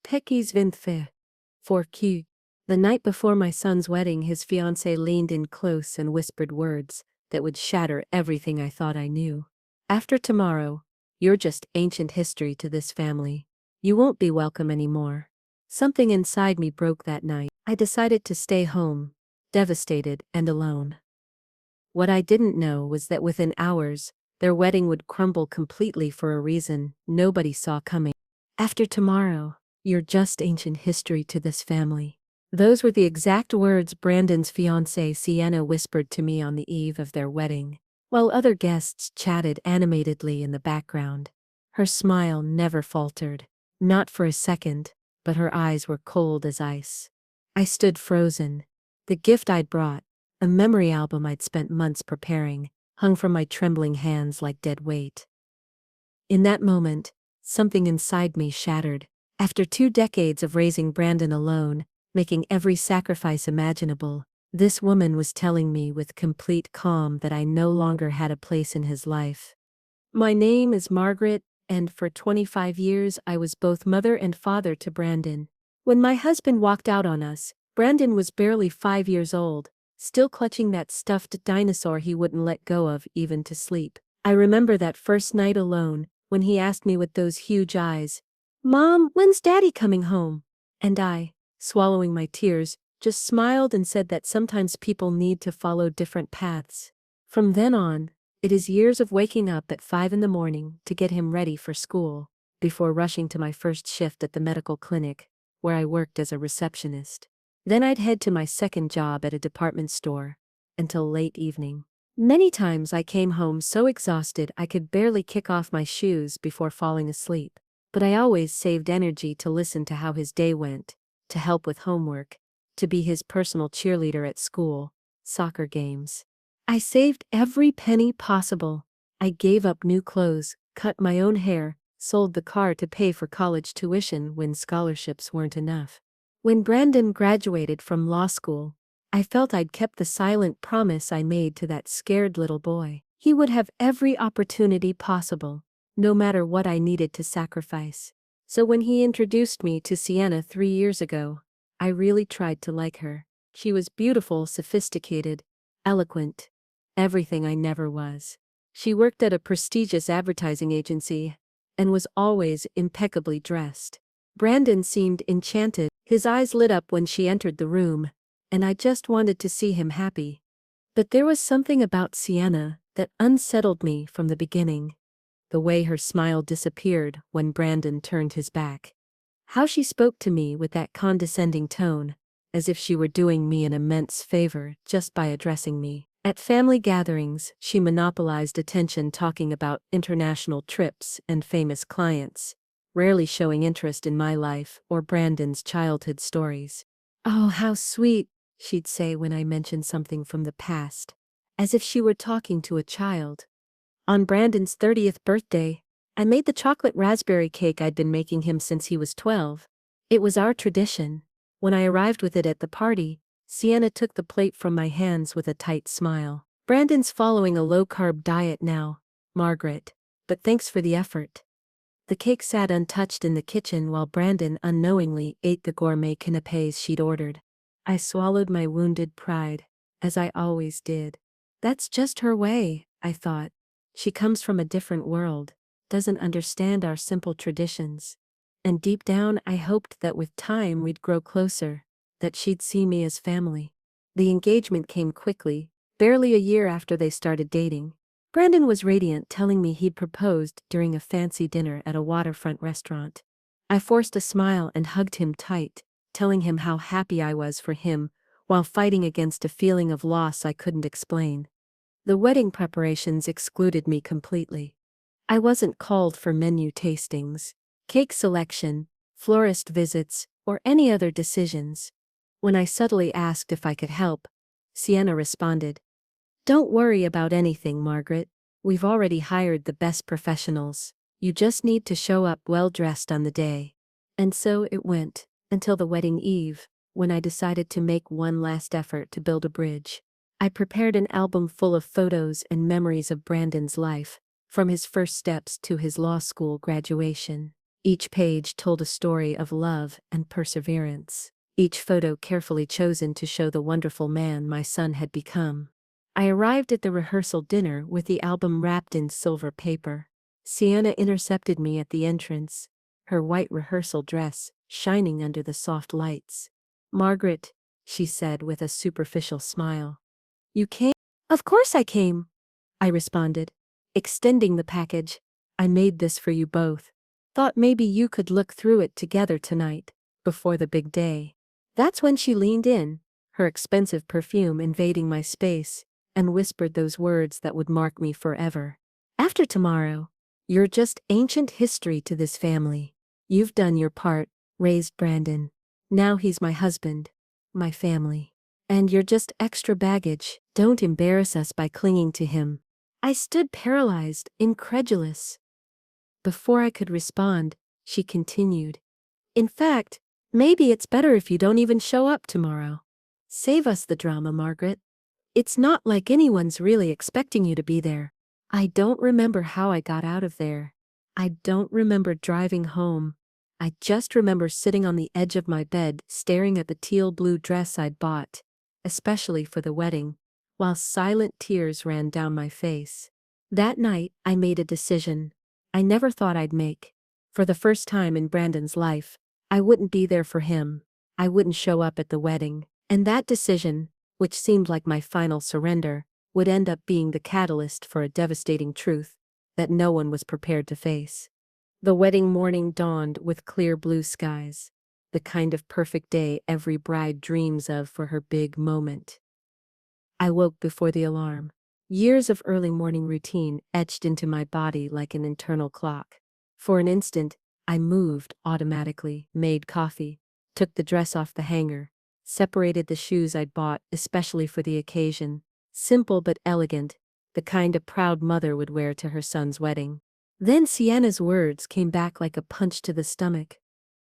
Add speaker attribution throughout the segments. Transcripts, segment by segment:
Speaker 1: Pecky's Vinthe. 4Q. The night before my son's wedding, his fiancée leaned in close and whispered words that would shatter everything I thought I knew. After tomorrow, you're just ancient history to this family. You won't be welcome anymore. Something inside me broke that night. I decided to stay home, devastated and alone. What I didn't know was that within hours, their wedding would crumble completely for a reason nobody saw coming. After tomorrow, you're just ancient history to this family. Those were the exact words Brandon's fiancée Sienna whispered to me on the eve of their wedding, while other guests chatted animatedly in the background. Her smile never faltered, not for a second, but her eyes were cold as ice. I stood frozen. The gift I'd brought, a memory album I'd spent months preparing, hung from my trembling hands like dead weight. In that moment, something inside me shattered. After 2 decades of raising Brandon alone, making every sacrifice imaginable, this woman was telling me with complete calm that I no longer had a place in his life. My name is Margaret, and for 25 years I was both mother and father to Brandon. When my husband walked out on us, Brandon was barely 5 years old, still clutching that stuffed dinosaur he wouldn't let go of even to sleep. I remember that first night alone, when he asked me with those huge eyes, "Mom, when's Daddy coming home?" And I, swallowing my tears, just smiled and said that sometimes people need to follow different paths. From then on, it is years of waking up at 5 in the morning to get him ready for school, before rushing to my first shift at the medical clinic, where I worked as a receptionist. Then I'd head to my second job at a department store, until late evening. Many times I came home so exhausted I could barely kick off my shoes before falling asleep, but I always saved energy to listen to how his day went, to help with homework, to be his personal cheerleader at school, soccer games. I saved every penny possible. I gave up new clothes, cut my own hair, sold the car to pay for college tuition when scholarships weren't enough. When Brandon graduated from law school, I felt I'd kept the silent promise I made to that scared little boy. He would have every opportunity possible, no matter what I needed to sacrifice. So when he introduced me to Sienna 3 years ago, I really tried to like her. She was beautiful, sophisticated, eloquent, everything I never was. She worked at a prestigious advertising agency and was always impeccably dressed. Brandon seemed enchanted. His eyes lit up when she entered the room, and I just wanted to see him happy. But there was something about Sienna that unsettled me from the beginning. The way her smile disappeared when Brandon turned his back. How she spoke to me with that condescending tone, as if she were doing me an immense favor just by addressing me. At family gatherings, she monopolized attention talking about international trips and famous clients, rarely showing interest in my life or Brandon's childhood stories. "Oh, how sweet," she'd say when I mentioned something from the past, as if she were talking to a child. On Brandon's 30th birthday, I made the chocolate raspberry cake I'd been making him since he was 12. It was our tradition. When I arrived with it at the party, Sienna took the plate from my hands with a tight smile. "Brandon's following a low-carb diet now, Margaret, but thanks for the effort." The cake sat untouched in the kitchen while Brandon unknowingly ate the gourmet canapés she'd ordered. I swallowed my wounded pride, as I always did. That's just her way, I thought. She comes from a different world, doesn't understand our simple traditions. And deep down I hoped that with time we'd grow closer, that she'd see me as family. The engagement came quickly, barely a year after they started dating. Brandon was radiant, telling me he'd proposed during a fancy dinner at a waterfront restaurant. I forced a smile and hugged him tight, telling him how happy I was for him, while fighting against a feeling of loss I couldn't explain. The wedding preparations excluded me completely. I wasn't called for menu tastings, cake selection, florist visits, or any other decisions. When I subtly asked if I could help, Sienna responded, "Don't worry about anything, Margaret. We've already hired the best professionals. You just need to show up well-dressed on the day." And so it went, until the wedding eve, when I decided to make one last effort to build a bridge. I prepared an album full of photos and memories of Brandon's life, from his first steps to his law school graduation. Each page told a story of love and perseverance, each photo carefully chosen to show the wonderful man my son had become. I arrived at the rehearsal dinner with the album wrapped in silver paper. Sienna intercepted me at the entrance, her white rehearsal dress shining under the soft lights. "Margaret," she said with a superficial smile. "You came?" "Of course I came," I responded, extending the package. "I made this for you both. Thought maybe you could look through it together tonight, before the big day." That's when she leaned in, her expensive perfume invading my space, and whispered those words that would mark me forever. "After tomorrow, you're just ancient history to this family. You've done your part, raised Brandon. Now he's my husband, my family. And you're just extra baggage. Don't embarrass us by clinging to him." I stood paralyzed, incredulous. Before I could respond, she continued, "In fact, maybe it's better if you don't even show up tomorrow. Save us the drama, Margaret. It's not like anyone's really expecting you to be there." I don't remember how I got out of there. I don't remember driving home. I just remember sitting on the edge of my bed staring at the teal blue dress I'd bought, especially for the wedding, while silent tears ran down my face. That night, I made a decision I never thought I'd make. For the first time in Brandon's life, I wouldn't be there for him. I wouldn't show up at the wedding. And that decision, which seemed like my final surrender, would end up being the catalyst for a devastating truth that no one was prepared to face. The wedding morning dawned with clear blue skies, the kind of perfect day every bride dreams of for her big moment. I woke before the alarm. Years of early morning routine etched into my body like an internal clock. For an instant, I moved automatically, made coffee, took the dress off the hanger, separated the shoes I'd bought especially for the occasion, simple but elegant, the kind a proud mother would wear to her son's wedding. Then Sienna's words came back like a punch to the stomach.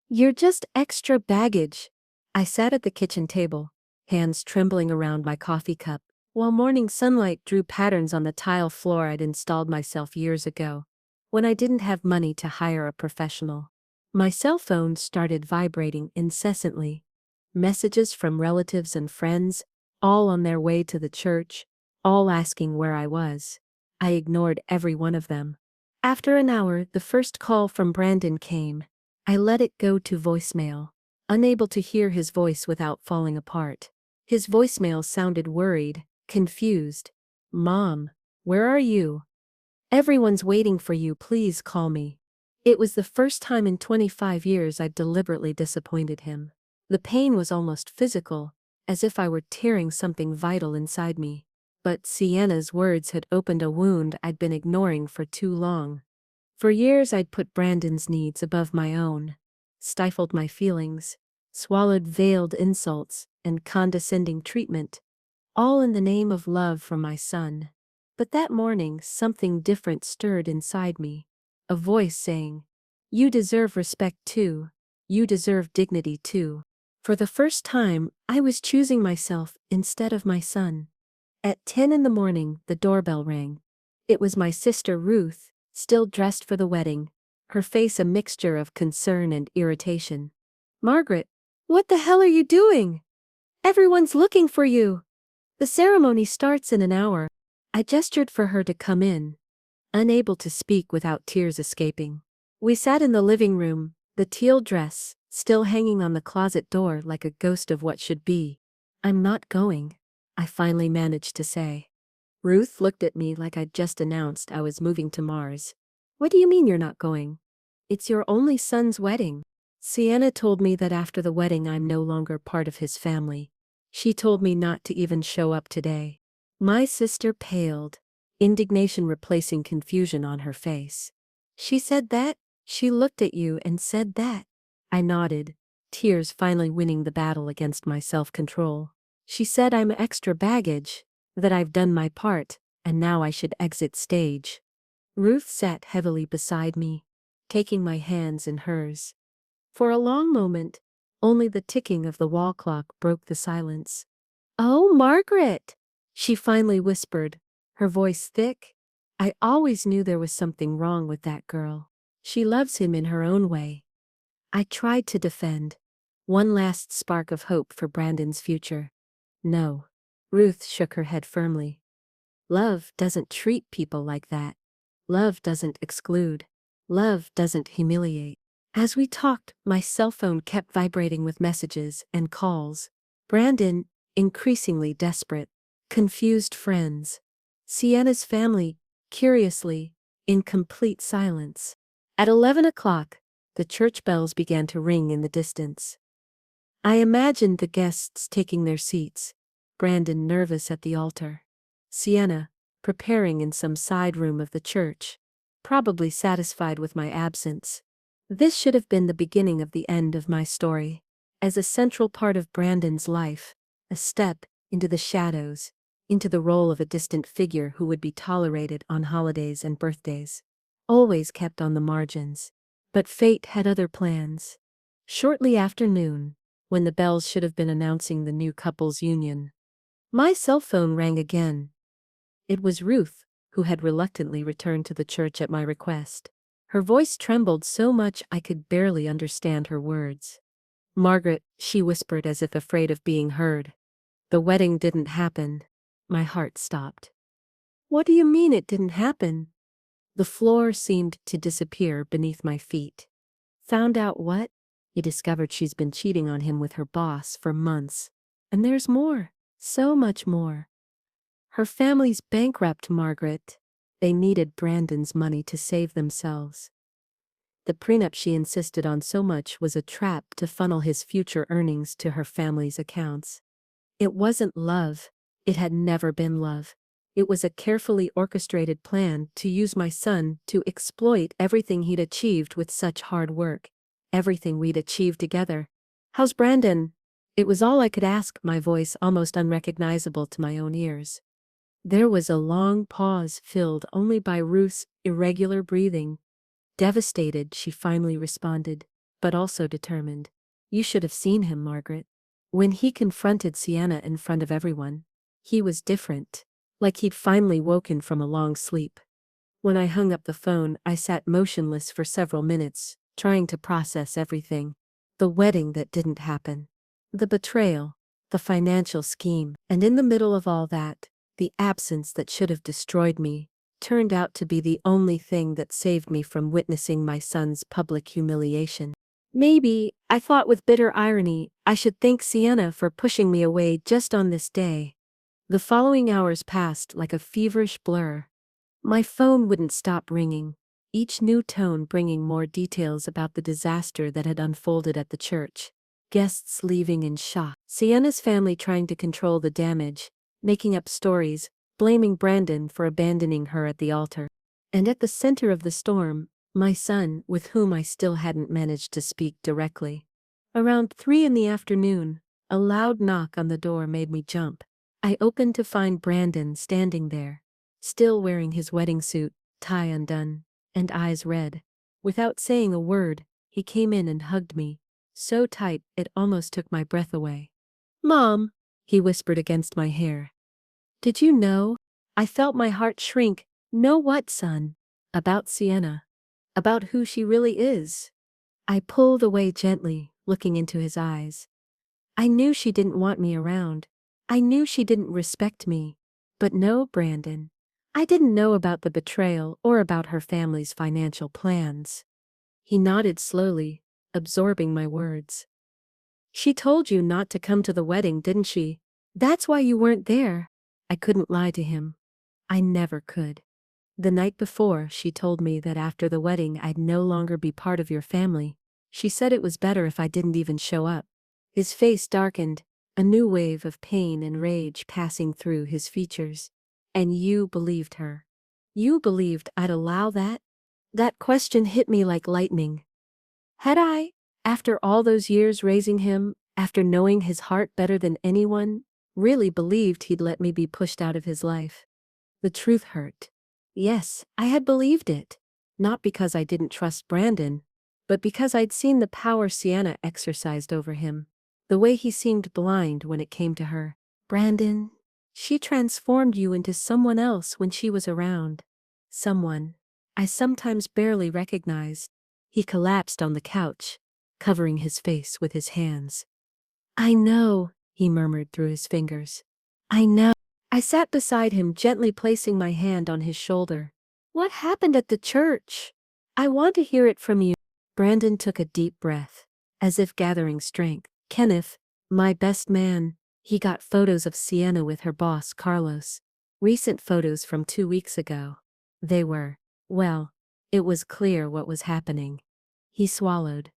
Speaker 1: "You're just extra baggage." I sat at the kitchen table, hands trembling around my coffee cup, while morning sunlight drew patterns on the tile floor I'd installed myself years ago, when I didn't have money to hire a professional. My cell phone started vibrating incessantly. Messages from relatives and friends, all on their way to the church, all asking where I was. I ignored every one of them. After an hour, the first call from Brandon came. I let it go to voicemail, unable to hear his voice without falling apart. His voicemail sounded worried, confused. "Mom, where are you? Everyone's waiting for you, please call me." It was the first time in 25 years I'd deliberately disappointed him. The pain was almost physical, as if I were tearing something vital inside me. But Sienna's words had opened a wound I'd been ignoring for too long. For years I'd put Brandon's needs above my own, stifled my feelings, swallowed veiled insults and condescending treatment, all in the name of love for my son. But that morning something different stirred inside me, a voice saying, "You deserve respect too. You deserve dignity too." For the first time, I was choosing myself instead of my son. At 10 in the morning, the doorbell rang. It was my sister Ruth, still dressed for the wedding, her face a mixture of concern and irritation. "Margaret, what the hell are you doing? Everyone's looking for you. The ceremony starts in an hour." I gestured for her to come in, unable to speak without tears escaping. We sat in the living room, the teal dress still hanging on the closet door like a ghost of what should be. "I'm not going," I finally managed to say. Ruth looked at me like I'd just announced I was moving to Mars. "What do you mean you're not going? It's your only son's wedding." Sienna told me that after the wedding I'm no longer part of his family. She told me not to even show up today. My sister paled, indignation replacing confusion on her face. "She said that? She looked at you and said that?" I nodded, tears finally winning the battle against my self-control. "She said I'm extra baggage, that I've done my part, and now I should exit stage." Ruth sat heavily beside me, taking my hands in hers. For a long moment, only the ticking of the wall clock broke the silence. "Oh, Margaret," she finally whispered, her voice thick. I always knew there was something wrong with that girl. She loves him in her own way. I tried to defend. One last spark of hope for Brandon's future. No. Ruth shook her head firmly. Love doesn't treat people like that. Love doesn't exclude. Love doesn't humiliate. As we talked, my cell phone kept vibrating with messages and calls. Brandon, increasingly desperate. Confused friends. Sienna's family, curiously, in complete silence. At 11 o'clock, the church bells began to ring in the distance. I imagined the guests taking their seats, Brandon nervous at the altar. Sienna, preparing in some side room of the church, probably satisfied with my absence. This should have been the beginning of the end of my story. As a central part of Brandon's life, a step into the shadows, into the role of a distant figure who would be tolerated on holidays and birthdays. Always kept on the margins. But fate had other plans. Shortly after noon, when the bells should have been announcing the new couple's union, my cell phone rang again. It was Ruth, who had reluctantly returned to the church at my request. Her voice trembled so much I could barely understand her words. "Margaret," she whispered as if afraid of being heard. "The wedding didn't happen." My heart stopped. "What do you mean it didn't happen?" The floor seemed to disappear beneath my feet. "Found out what?" He discovered she's been cheating on him with her boss for months. And there's more. So much more. Her family's bankrupt, Margaret. They needed Brandon's money to save themselves. The prenup she insisted on so much was a trap to funnel his future earnings to her family's accounts. It wasn't love. It had never been love. It was a carefully orchestrated plan to use my son to exploit everything he'd achieved with such hard work. Everything we'd achieved together. "How's Brandon?" It was all I could ask, my voice almost unrecognizable to my own ears. There was a long pause filled only by Ruth's irregular breathing. Devastated, she finally responded, but also determined. "You should have seen him, Margaret. When he confronted Sienna in front of everyone, he was different, like he'd finally woken from a long sleep." When I hung up the phone, I sat motionless for several minutes, trying to process everything. The wedding that didn't happen. The betrayal. The financial scheme. And in the middle of all that, the absence that should have destroyed me turned out to be the only thing that saved me from witnessing my son's public humiliation. Maybe, I thought with bitter irony, I should thank Sienna for pushing me away just on this day. The following hours passed like a feverish blur. My phone wouldn't stop ringing, each new tone bringing more details about the disaster that had unfolded at the church. Guests leaving in shock. Sienna's family trying to control the damage, making up stories, blaming Brandon for abandoning her at the altar. And at the center of the storm, my son, with whom I still hadn't managed to speak directly. Around 3 in the afternoon, a loud knock on the door made me jump. I opened to find Brandon standing there, still wearing his wedding suit, tie undone, and eyes red. Without saying a word, he came in and hugged me, so tight it almost took my breath away. "Mom," he whispered against my hair. "Did you know?" I felt my heart shrink. "Know what, son?" "About Sienna. About who she really is." I pulled away gently, looking into his eyes. "I knew she didn't want me around. I knew she didn't respect me. But no, Brandon. I didn't know about the betrayal or about her family's financial plans." He nodded slowly, absorbing my words. "She told you not to come to the wedding, didn't she? That's why you weren't there." I couldn't lie to him. I never could. "The night before, she told me that after the wedding I'd no longer be part of your family. She said it was better if I didn't even show up." His face darkened, a new wave of pain and rage passing through his features. "And you believed her? You believed I'd allow that?" That question hit me like lightning. Had I, after all those years raising him, after knowing his heart better than anyone, really believed he'd let me be pushed out of his life? The truth hurt. Yes, I had believed it. Not because I didn't trust Brandon, but because I'd seen the power Sienna exercised over him. The way he seemed blind when it came to her. "Brandon, she transformed you into someone else when she was around." Someone. I sometimes barely recognize. He collapsed on the couch, covering his face with his hands. I know, he murmured through his fingers. I know. I sat beside him, gently placing my hand on his shoulder. What happened at the church? I want to hear it from you. Brandon took a deep breath, as if gathering strength. Kenneth, my best man, he got photos of Sienna with her boss, Carlos. Recent photos from 2 weeks ago. They were, well, it was clear what was happening. He swallowed.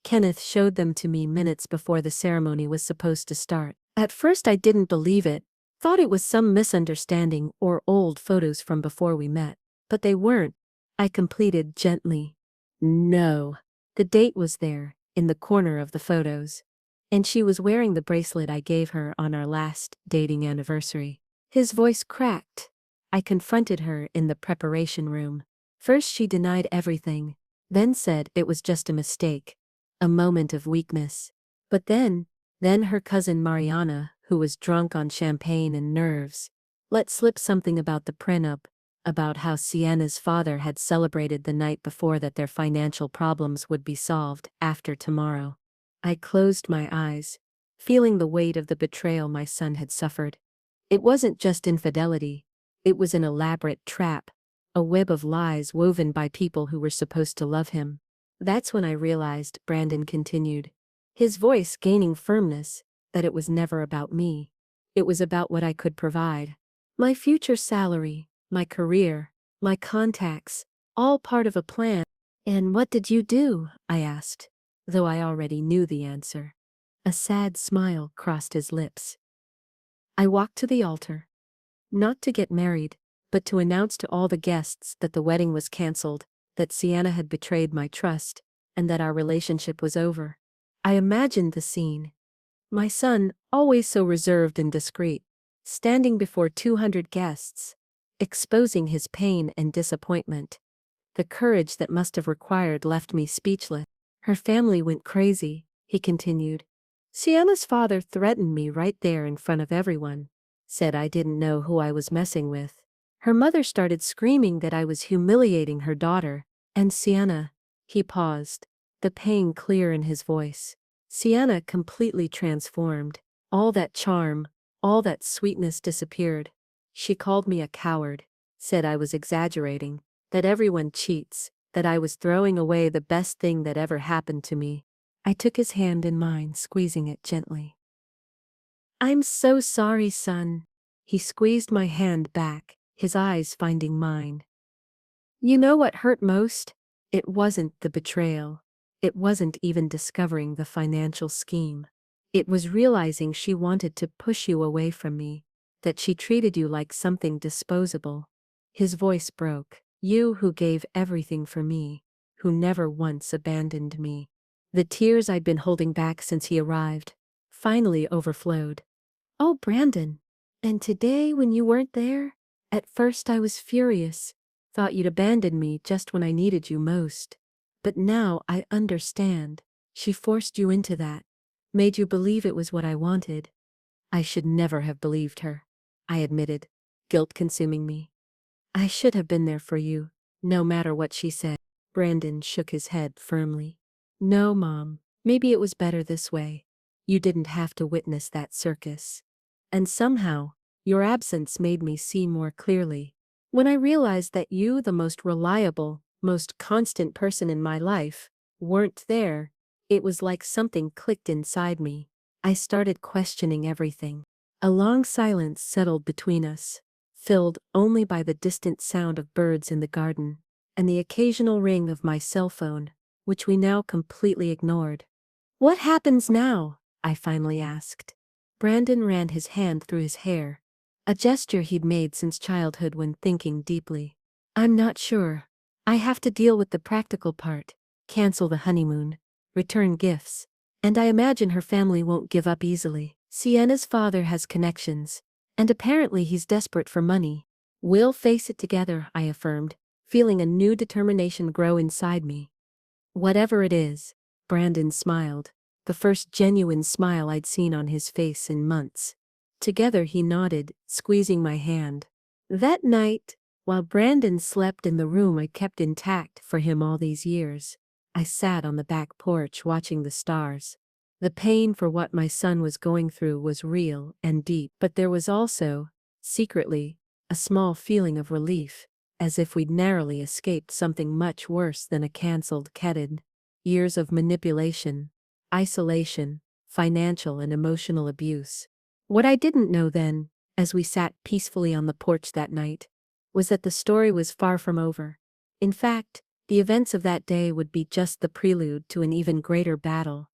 Speaker 1: Kenneth showed them to me minutes before the ceremony was supposed to start. At first I didn't believe it, thought it was some misunderstanding or old photos from before we met. But they weren't, I completed gently. No. The date was there, in the corner of the photos. And she was wearing the bracelet I gave her on our last dating anniversary. His voice cracked. I confronted her in the preparation room. First she denied everything, then said it was just a mistake, a moment of weakness. But then her cousin Mariana, who was drunk on champagne and nerves, let slip something about the prenup, about how Sienna's father had celebrated the night before that their financial problems would be solved after tomorrow. I closed my eyes, feeling the weight of the betrayal my son had suffered. It wasn't just infidelity, it was an elaborate trap, a web of lies woven by people who were supposed to love him. That's when I realized, Brandon continued, his voice gaining firmness, that it was never about me. It was about what I could provide. My future salary, my career, my contacts, all part of a plan. And what did you do? I asked, though I already knew the answer. A sad smile crossed his lips. I walked to the altar. Not to get married, but to announce to all the guests that the wedding was cancelled, that Sienna had betrayed my trust, and that our relationship was over. I imagined the scene. My son, always so reserved and discreet, standing before 200 guests, exposing his pain and disappointment. The courage that must have required left me speechless. Her family went crazy, he continued. Sienna's father threatened me right there in front of everyone, said I didn't know who I was messing with. Her mother started screaming that I was humiliating her daughter, and Sienna, he paused, the pain clear in his voice. Sienna completely transformed. All that charm, all that sweetness disappeared. She called me a coward, said I was exaggerating, that everyone cheats, that I was throwing away the best thing that ever happened to me. I took his hand in mine, squeezing it gently. I'm so sorry, son. He squeezed my hand back, his eyes finding mine. You know what hurt most? It wasn't the betrayal. It wasn't even discovering the financial scheme. It was realizing she wanted to push you away from me, that she treated you like something disposable. His voice broke. You who gave everything for me, who never once abandoned me. The tears I'd been holding back since he arrived finally overflowed. Oh, Brandon. And today when you weren't there? At first I was furious. Thought you'd abandoned me just when I needed you most. But now I understand. She forced you into that. Made you believe it was what I wanted. I should never have believed her, I admitted, guilt consuming me. I should have been there for you, no matter what she said. Brandon shook his head firmly. No, Mom, maybe it was better this way. You didn't have to witness that circus. And somehow, your absence made me see more clearly. When I realized that you, the most reliable, most constant person in my life, weren't there, it was like something clicked inside me. I started questioning everything. A long silence settled between us, filled only by the distant sound of birds in the garden, and the occasional ring of my cell phone, which we now completely ignored. What happens now? I finally asked. Brandon ran his hand through his hair, a gesture he'd made since childhood when thinking deeply. I'm not sure. I have to deal with the practical part, cancel the honeymoon, return gifts, and I imagine her family won't give up easily. Sienna's father has connections, and apparently he's desperate for money. We'll face it together, I affirmed, feeling a new determination grow inside me. Whatever it is, Brandon smiled, the first genuine smile I'd seen on his face in months. Together he nodded, squeezing my hand. That night, While Brandon slept in the room I kept intact for him all these years, I sat on the back porch watching the stars. The pain for what my son was going through was real and deep, but there was also, secretly, a small feeling of relief, as if we'd narrowly escaped something much worse than a cancelled kid. Years of manipulation, isolation, financial and emotional abuse. What I didn't know then, as we sat peacefully on the porch that night, was that the story was far from over. In fact, the events of that day would be just the prelude to an even greater battle,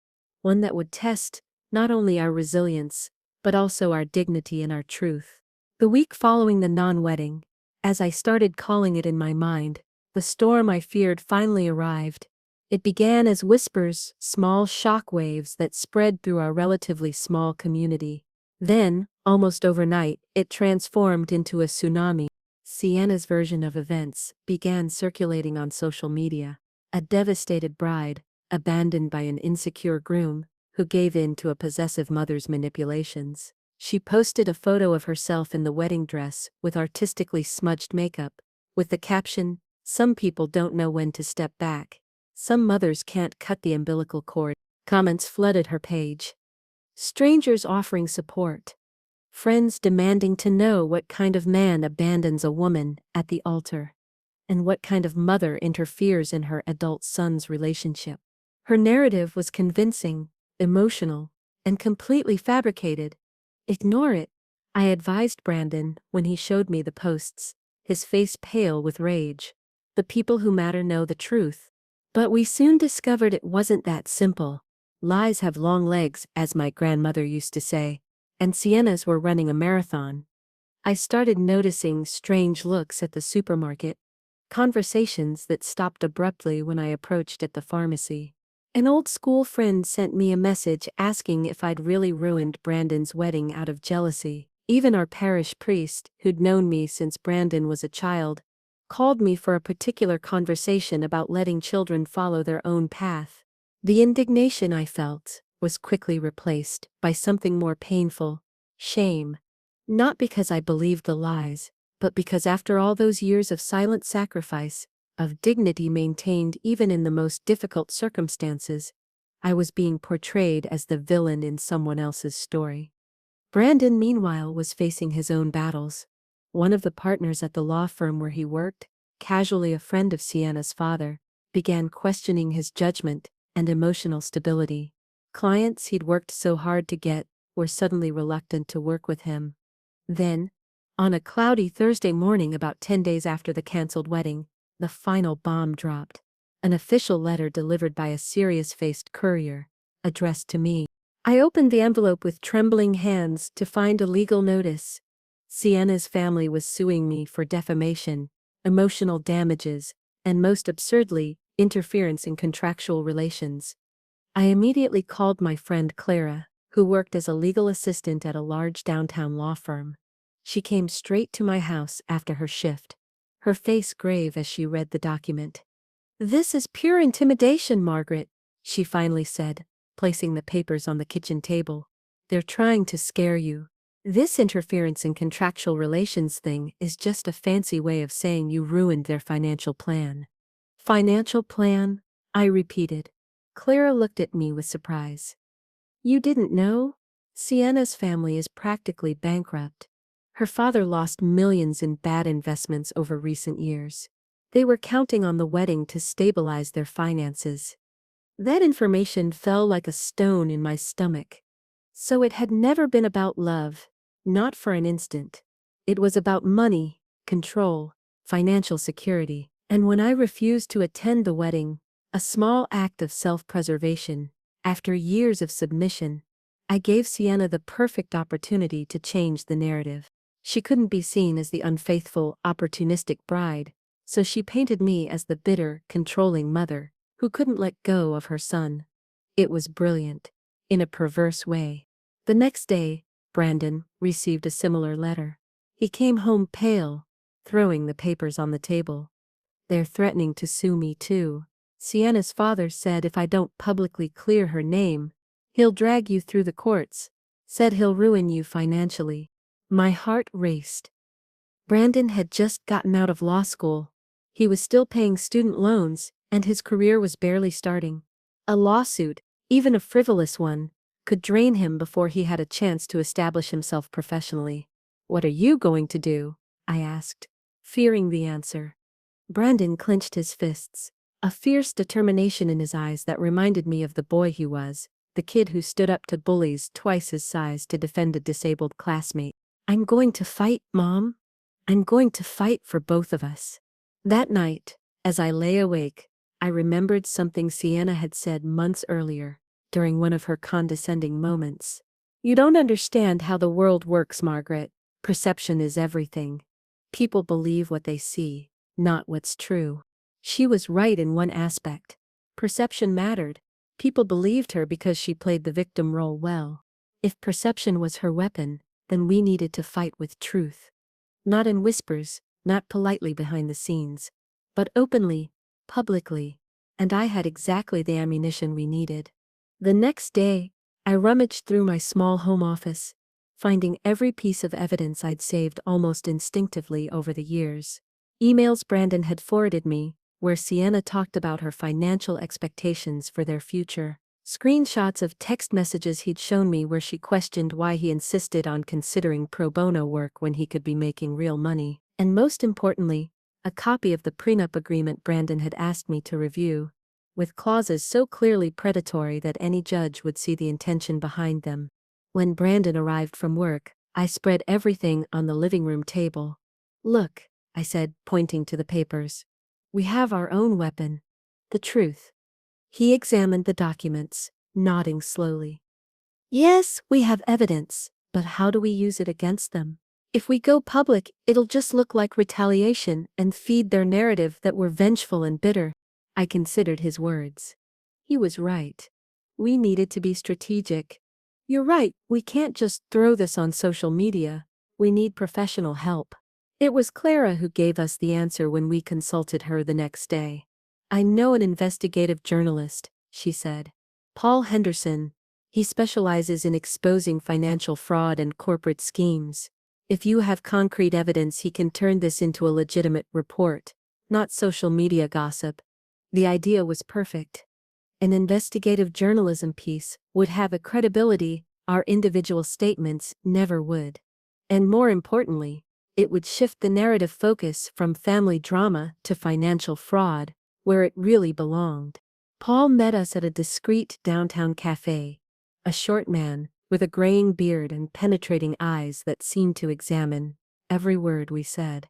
Speaker 1: one that would test not only our resilience, but also our dignity and our truth. The week following the non-wedding, as I started calling it in my mind, the storm I feared finally arrived. It began as whispers, small shock waves that spread through our relatively small community. Then, almost overnight, it transformed into a tsunami. Sienna's version of events began circulating on social media. A devastated bride, abandoned by an insecure groom, who gave in to a possessive mother's manipulations. She posted a photo of herself in the wedding dress with artistically smudged makeup, with the caption, "Some people don't know when to step back. Some mothers can't cut the umbilical cord." Comments flooded her page. Strangers offering support. Friends demanding to know what kind of man abandons a woman at the altar, and what kind of mother interferes in her adult son's relationship. Her narrative was convincing, emotional, and completely fabricated. Ignore it, I advised Brandon when he showed me the posts, his face pale with rage. The people who matter know the truth. But we soon discovered it wasn't that simple. Lies have long legs, as my grandmother used to say, and Sienna's were running a marathon. I started noticing strange looks at the supermarket, conversations that stopped abruptly when I approached at the pharmacy. An old school friend sent me a message asking if I'd really ruined Brandon's wedding out of jealousy. Even our parish priest, who'd known me since Brandon was a child, called me for a particular conversation about letting children follow their own path. The indignation I felt was quickly replaced by something more painful: shame. Not because I believed the lies, but because after all those years of silent sacrifice, of dignity maintained even in the most difficult circumstances, I was being portrayed as the villain in someone else's story. Brandon, meanwhile, was facing his own battles. One of the partners at the law firm where he worked, casually a friend of Sienna's father, began questioning his judgment and emotional stability. Clients he'd worked so hard to get were suddenly reluctant to work with him. Then, on a cloudy Thursday morning about 10 days after the cancelled wedding, the final bomb dropped. An official letter delivered by a serious-faced courier, addressed to me. I opened the envelope with trembling hands to find a legal notice. Sienna's family was suing me for defamation, emotional damages, and most absurdly, interference in contractual relations. I immediately called my friend Clara, who worked as a legal assistant at a large downtown law firm. She came straight to my house after her shift, her face grave as she read the document. "This is pure intimidation, Margaret," she finally said, placing the papers on the kitchen table. "They're trying to scare you. This interference in contractual relations thing is just a fancy way of saying you ruined their financial plan." "Financial plan?" I repeated. Clara looked at me with surprise. "You didn't know? Sienna's family is practically bankrupt. Her father lost millions in bad investments over recent years. They were counting on the wedding to stabilize their finances." That information fell like a stone in my stomach. So it had never been about love, not for an instant. It was about money, control, financial security. And when I refused to attend the wedding, a small act of self-preservation, after years of submission, I gave Sienna the perfect opportunity to change the narrative. She couldn't be seen as the unfaithful, opportunistic bride, so she painted me as the bitter, controlling mother who couldn't let go of her son. It was brilliant, in a perverse way. The next day, Brandon received a similar letter. He came home pale, throwing the papers on the table. "They're threatening to sue me too. Sienna's father said if I don't publicly clear her name, he'll drag you through the courts. Said he'll ruin you financially." My heart raced. Brandon had just gotten out of law school. He was still paying student loans, and his career was barely starting. A lawsuit, even a frivolous one, could drain him before he had a chance to establish himself professionally. "What are you going to do?" I asked, fearing the answer. Brandon clenched his fists, a fierce determination in his eyes that reminded me of the boy he was, the kid who stood up to bullies twice his size to defend a disabled classmate. "I'm going to fight, Mom. I'm going to fight for both of us." That night, as I lay awake, I remembered something Sienna had said months earlier, during one of her condescending moments. "You don't understand how the world works, Margaret. Perception is everything. People believe what they see, not what's true." She was right in one aspect. Perception mattered. People believed her because she played the victim role well. If perception was her weapon, then we needed to fight with truth. Not in whispers, not politely behind the scenes, but openly, publicly, and I had exactly the ammunition we needed. The next day, I rummaged through my small home office, finding every piece of evidence I'd saved almost instinctively over the years. Emails Brandon had forwarded me, where Sienna talked about her financial expectations for their future. Screenshots of text messages he'd shown me where she questioned why he insisted on considering pro bono work when he could be making real money. And most importantly, a copy of the prenup agreement Brandon had asked me to review, with clauses so clearly predatory that any judge would see the intention behind them. When Brandon arrived from work, I spread everything on the living room table. "Look," I said, pointing to the papers. "We have our own weapon. The truth." He examined the documents, nodding slowly. "Yes, we have evidence, but how do we use it against them? If we go public, it'll just look like retaliation and feed their narrative that we're vengeful and bitter." I considered his words. He was right. We needed to be strategic. "You're right, we can't just throw this on social media. We need professional help." It was Clara who gave us the answer when we consulted her the next day. "I know an investigative journalist," she said. "Paul Henderson. He specializes in exposing financial fraud and corporate schemes. If you have concrete evidence, he can turn this into a legitimate report, not social media gossip." The idea was perfect. An investigative journalism piece would have a credibility our individual statements never would. And more importantly, it would shift the narrative focus from family drama to financial fraud, where it really belonged. Paul met us at a discreet downtown cafe, a short man with a graying beard and penetrating eyes that seemed to examine every word we said.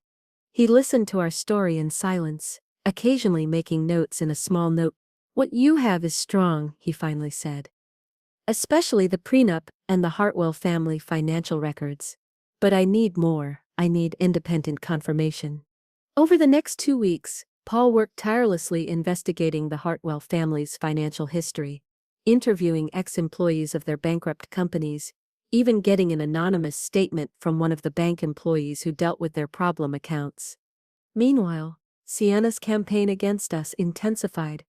Speaker 1: He listened to our story in silence, occasionally making notes in a small note. "What you have is strong," he finally said. "Especially the prenup and the Hartwell family financial records. But I need more. I need independent confirmation." Over the next 2 weeks, Paul worked tirelessly investigating the Hartwell family's financial history, interviewing ex-employees of their bankrupt companies, even getting an anonymous statement from one of the bank employees who dealt with their problem accounts. Meanwhile, Sienna's campaign against us intensified.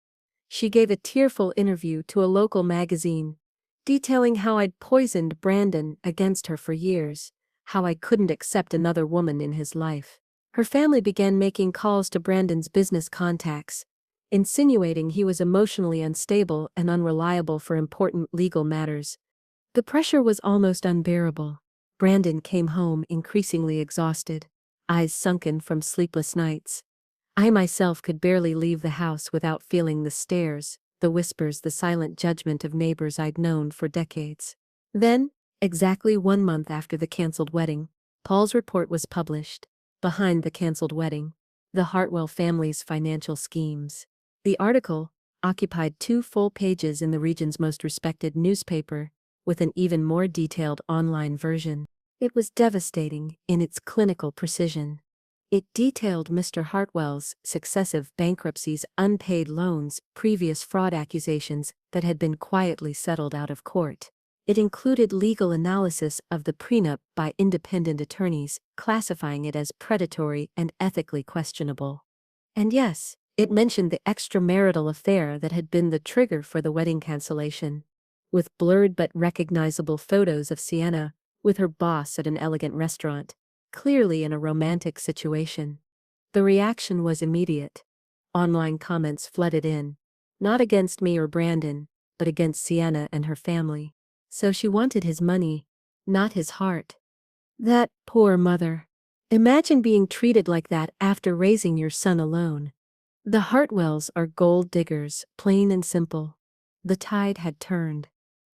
Speaker 1: She gave a tearful interview to a local magazine, detailing how I'd poisoned Brandon against her for years, how I couldn't accept another woman in his life. Her family began making calls to Brandon's business contacts, insinuating he was emotionally unstable and unreliable for important legal matters. The pressure was almost unbearable. Brandon came home increasingly exhausted, eyes sunken from sleepless nights. I myself could barely leave the house without feeling the stares, the whispers, the silent judgment of neighbors I'd known for decades. Then, exactly 1 month after the canceled wedding, Paul's report was published. Behind the canceled wedding, the Hartwell family's financial schemes. The article occupied 2 full pages in the region's most respected newspaper, with an even more detailed online version. It was devastating in its clinical precision. It detailed Mr. Hartwell's successive bankruptcies, unpaid loans, previous fraud accusations that had been quietly settled out of court. It included legal analysis of the prenup by independent attorneys, classifying it as predatory and ethically questionable. And yes, it mentioned the extramarital affair that had been the trigger for the wedding cancellation, with blurred but recognizable photos of Sienna with her boss at an elegant restaurant. clearly in a romantic situation. The reaction was immediate. Online comments flooded in. Not against me or Brandon, but against Sienna and her family. So she wanted his money, not his heart. That poor mother. Imagine being treated like that after raising your son alone. The Hartwells are gold diggers, plain and simple. The tide had turned.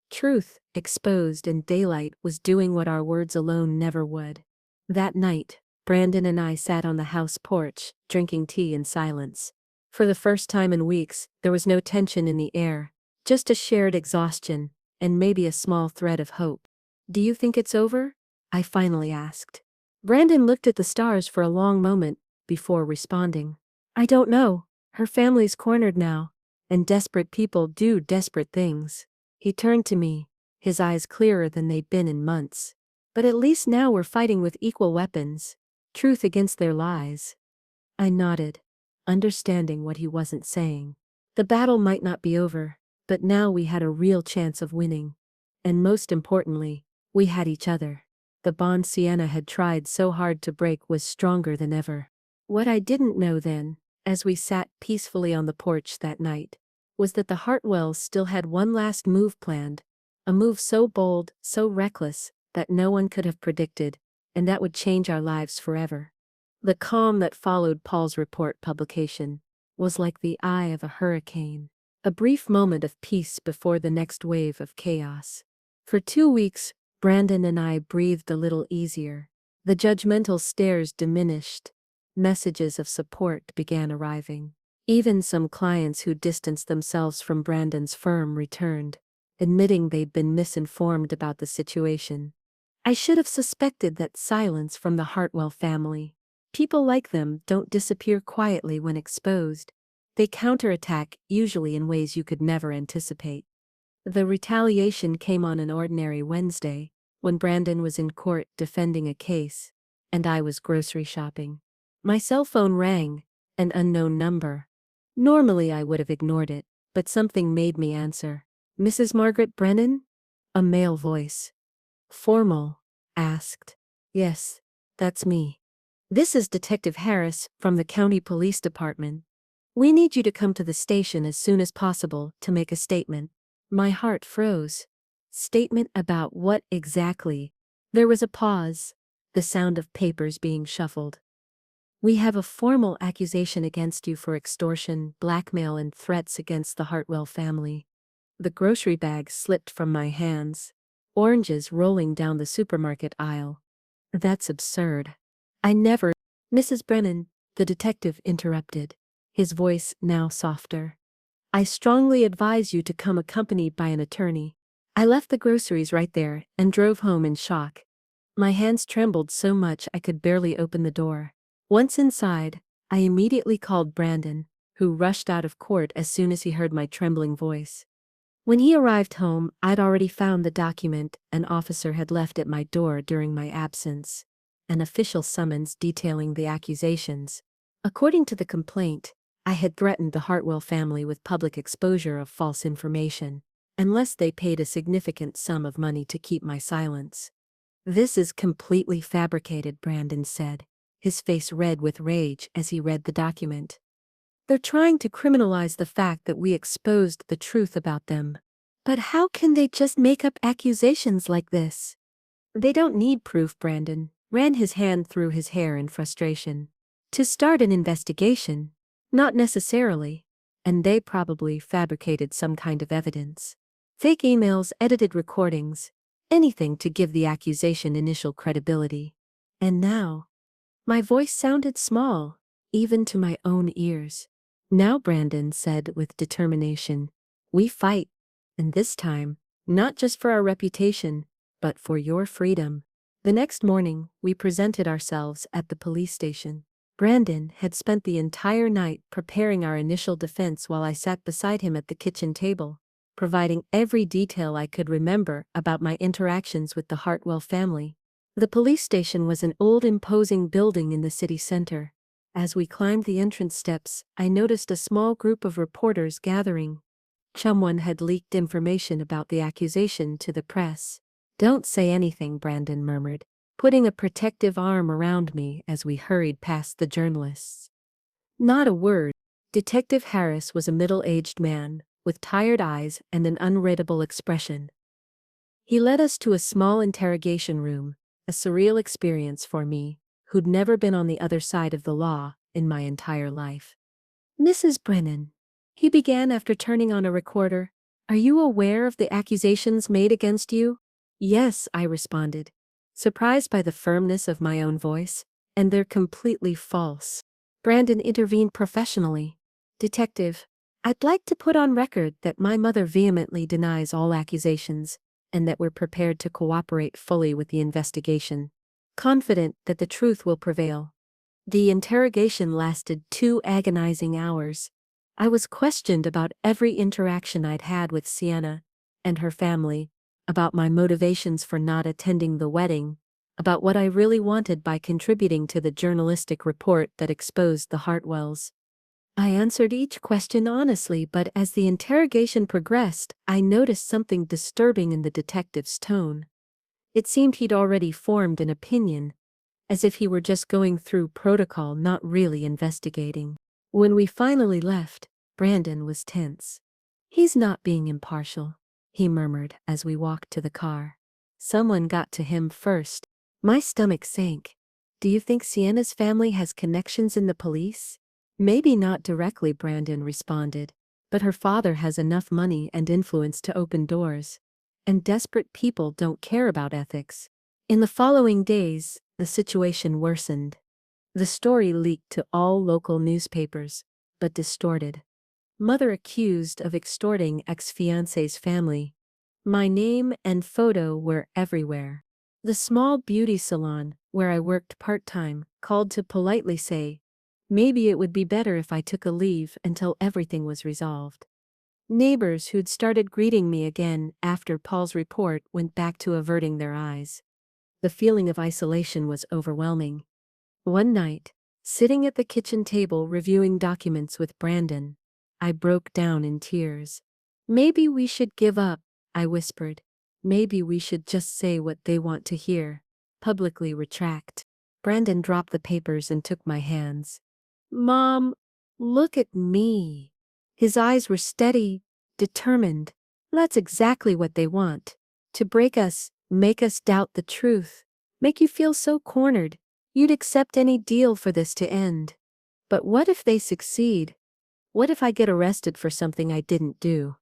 Speaker 1: Truth, exposed in daylight, was doing what our words alone never would. That night, Brandon and I sat on the house porch, drinking tea in silence. For the first time in weeks, there was no tension in the air, just a shared exhaustion, and maybe a small thread of hope. "Do you think it's over?" I finally asked. Brandon looked at the stars for a long moment before responding. "I don't know. Her family's cornered now, and desperate people do desperate things." He turned to me, his eyes clearer than they'd been in months. "But at least now we're fighting with equal weapons. Truth against their lies." I nodded, understanding what he wasn't saying. The battle might not be over, but now we had a real chance of winning. And most importantly, we had each other. The bond Sienna had tried so hard to break was stronger than ever. What I didn't know then, as we sat peacefully on the porch that night, was that the Hartwells still had one last move planned, a move so bold, so reckless, that no one could have predicted, and that would change our lives forever. The calm that followed Paul's report publication was like the eye of a hurricane, a brief moment of peace before the next wave of chaos. For 2 weeks, Brandon and I breathed a little easier. The judgmental stares diminished. Messages of support began arriving. Even some clients who distanced themselves from Brandon's firm returned, admitting they'd been misinformed about the situation. I should have suspected that silence from the Hartwell family. People like them don't disappear quietly when exposed. They counterattack, usually in ways you could never anticipate. The retaliation came on an ordinary Wednesday, when Brandon was in court defending a case, and I was grocery shopping. My cell phone rang, an unknown number. Normally I would have ignored it, but something made me answer. "Mrs. Margaret Brennan?" A male voice. Formal. Asked. "Yes, that's me. This is Detective Harris from the County Police Department. We need you to come to the station as soon as possible to make a statement." My heart froze. Statement about what exactly? There was a pause, the sound of papers being shuffled. "We have a formal accusation against you for extortion, blackmail, and threats against the Hartwell family." The grocery bag slipped from my hands. Oranges rolling down the supermarket aisle. "That's absurd. I never—" "Mrs. Brennan," the detective interrupted, his voice now softer. "I strongly advise you to come accompanied by an attorney." I left the groceries right there and drove home in shock. My hands trembled so much I could barely open the door. Once inside, I immediately called Brandon, who rushed out of court as soon as he heard my trembling voice. When he arrived home, I'd already found the document an officer had left at my door during my absence. An official summons detailing the accusations. According to the complaint, I had threatened the Hartwell family with public exposure of false information, unless they paid a significant sum of money to keep my silence. "This is completely fabricated," Brandon said, his face red with rage as he read the document. "They're trying to criminalize the fact that we exposed the truth about them. But how can they just make up accusations like this?" "They don't need proof," Brandon ran his hand through his hair in frustration. "To start an investigation? Not necessarily. And they probably fabricated some kind of evidence. Fake emails, edited recordings, anything to give the accusation initial credibility. And now..." My voice sounded small, even to my own ears. "Now," Brandon said with determination, "we fight. And this time, not just for our reputation, but for your freedom." The next morning, we presented ourselves at the police station. Brandon had spent the entire night preparing our initial defense while I sat beside him at the kitchen table, providing every detail I could remember about my interactions with the Hartwell family. The police station was an old imposing building in the city center. As we climbed the entrance steps, I noticed a small group of reporters gathering. Someone had leaked information about the accusation to the press. "Don't say anything," Brandon murmured, putting a protective arm around me as we hurried past the journalists. Not a word. Detective Harris was a middle-aged man, with tired eyes and an unreadable expression. He led us to a small interrogation room, a surreal experience for me, who'd never been on the other side of the law in my entire life. "Mrs. Brennan," he began after turning on a recorder, "are you aware of the accusations made against you?" "Yes," I responded, surprised by the firmness of my own voice, "and they're completely false." Brandon intervened professionally. "Detective, I'd like to put on record that my mother vehemently denies all accusations, and that we're prepared to cooperate fully with the investigation, confident that the truth will prevail." The interrogation lasted 2 agonizing hours. I was questioned about every interaction I'd had with Sienna and her family, about my motivations for not attending the wedding, about what I really wanted by contributing to the journalistic report that exposed the Hartwells. I answered each question honestly, but as the interrogation progressed, I noticed something disturbing in the detective's tone. It seemed he'd already formed an opinion, as if he were just going through protocol, not really investigating. When we finally left, Brandon was tense. "He's not being impartial," he murmured as we walked to the car. "Someone got to him first." My stomach sank. "Do you think Sienna's family has connections in the police?" "Maybe not directly," Brandon responded, "but her father has enough money and influence to open doors. And desperate people don't care about ethics." In the following days, the situation worsened. The story leaked to all local newspapers, but distorted. Mother accused of extorting ex-fiancé's family. My name and photo were everywhere. The small beauty salon, where I worked part-time, called to politely say, maybe it would be better if I took a leave until everything was resolved. Neighbors who'd started greeting me again after Paul's report went back to averting their eyes. The feeling of isolation was overwhelming. One night, sitting at the kitchen table reviewing documents with Brandon, I broke down in tears. "Maybe we should give up," I whispered. "Maybe we should just say what they want to hear, publicly retract." Brandon dropped the papers and took my hands. "Mom, look at me." His eyes were steady, determined. "That's exactly what they want. To break us, make us doubt the truth, make you feel so cornered, you'd accept any deal for this to end. But what if they succeed? What if I get arrested for something I didn't do?"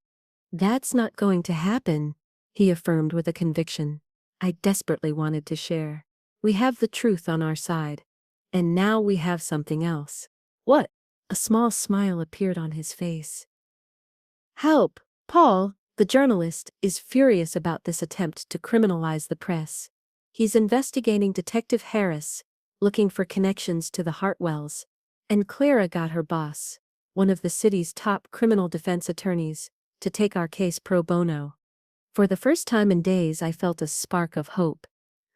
Speaker 1: "That's not going to happen," he affirmed with a conviction I desperately wanted to share. "We have the truth on our side. And now we have something else." "What?" A small smile appeared on his face. "Help! Paul, the journalist, is furious about this attempt to criminalize the press. He's investigating Detective Harris, looking for connections to the Hartwells. And Clara got her boss, one of the city's top criminal defense attorneys, to take our case pro bono." For the first time in days, I felt a spark of hope.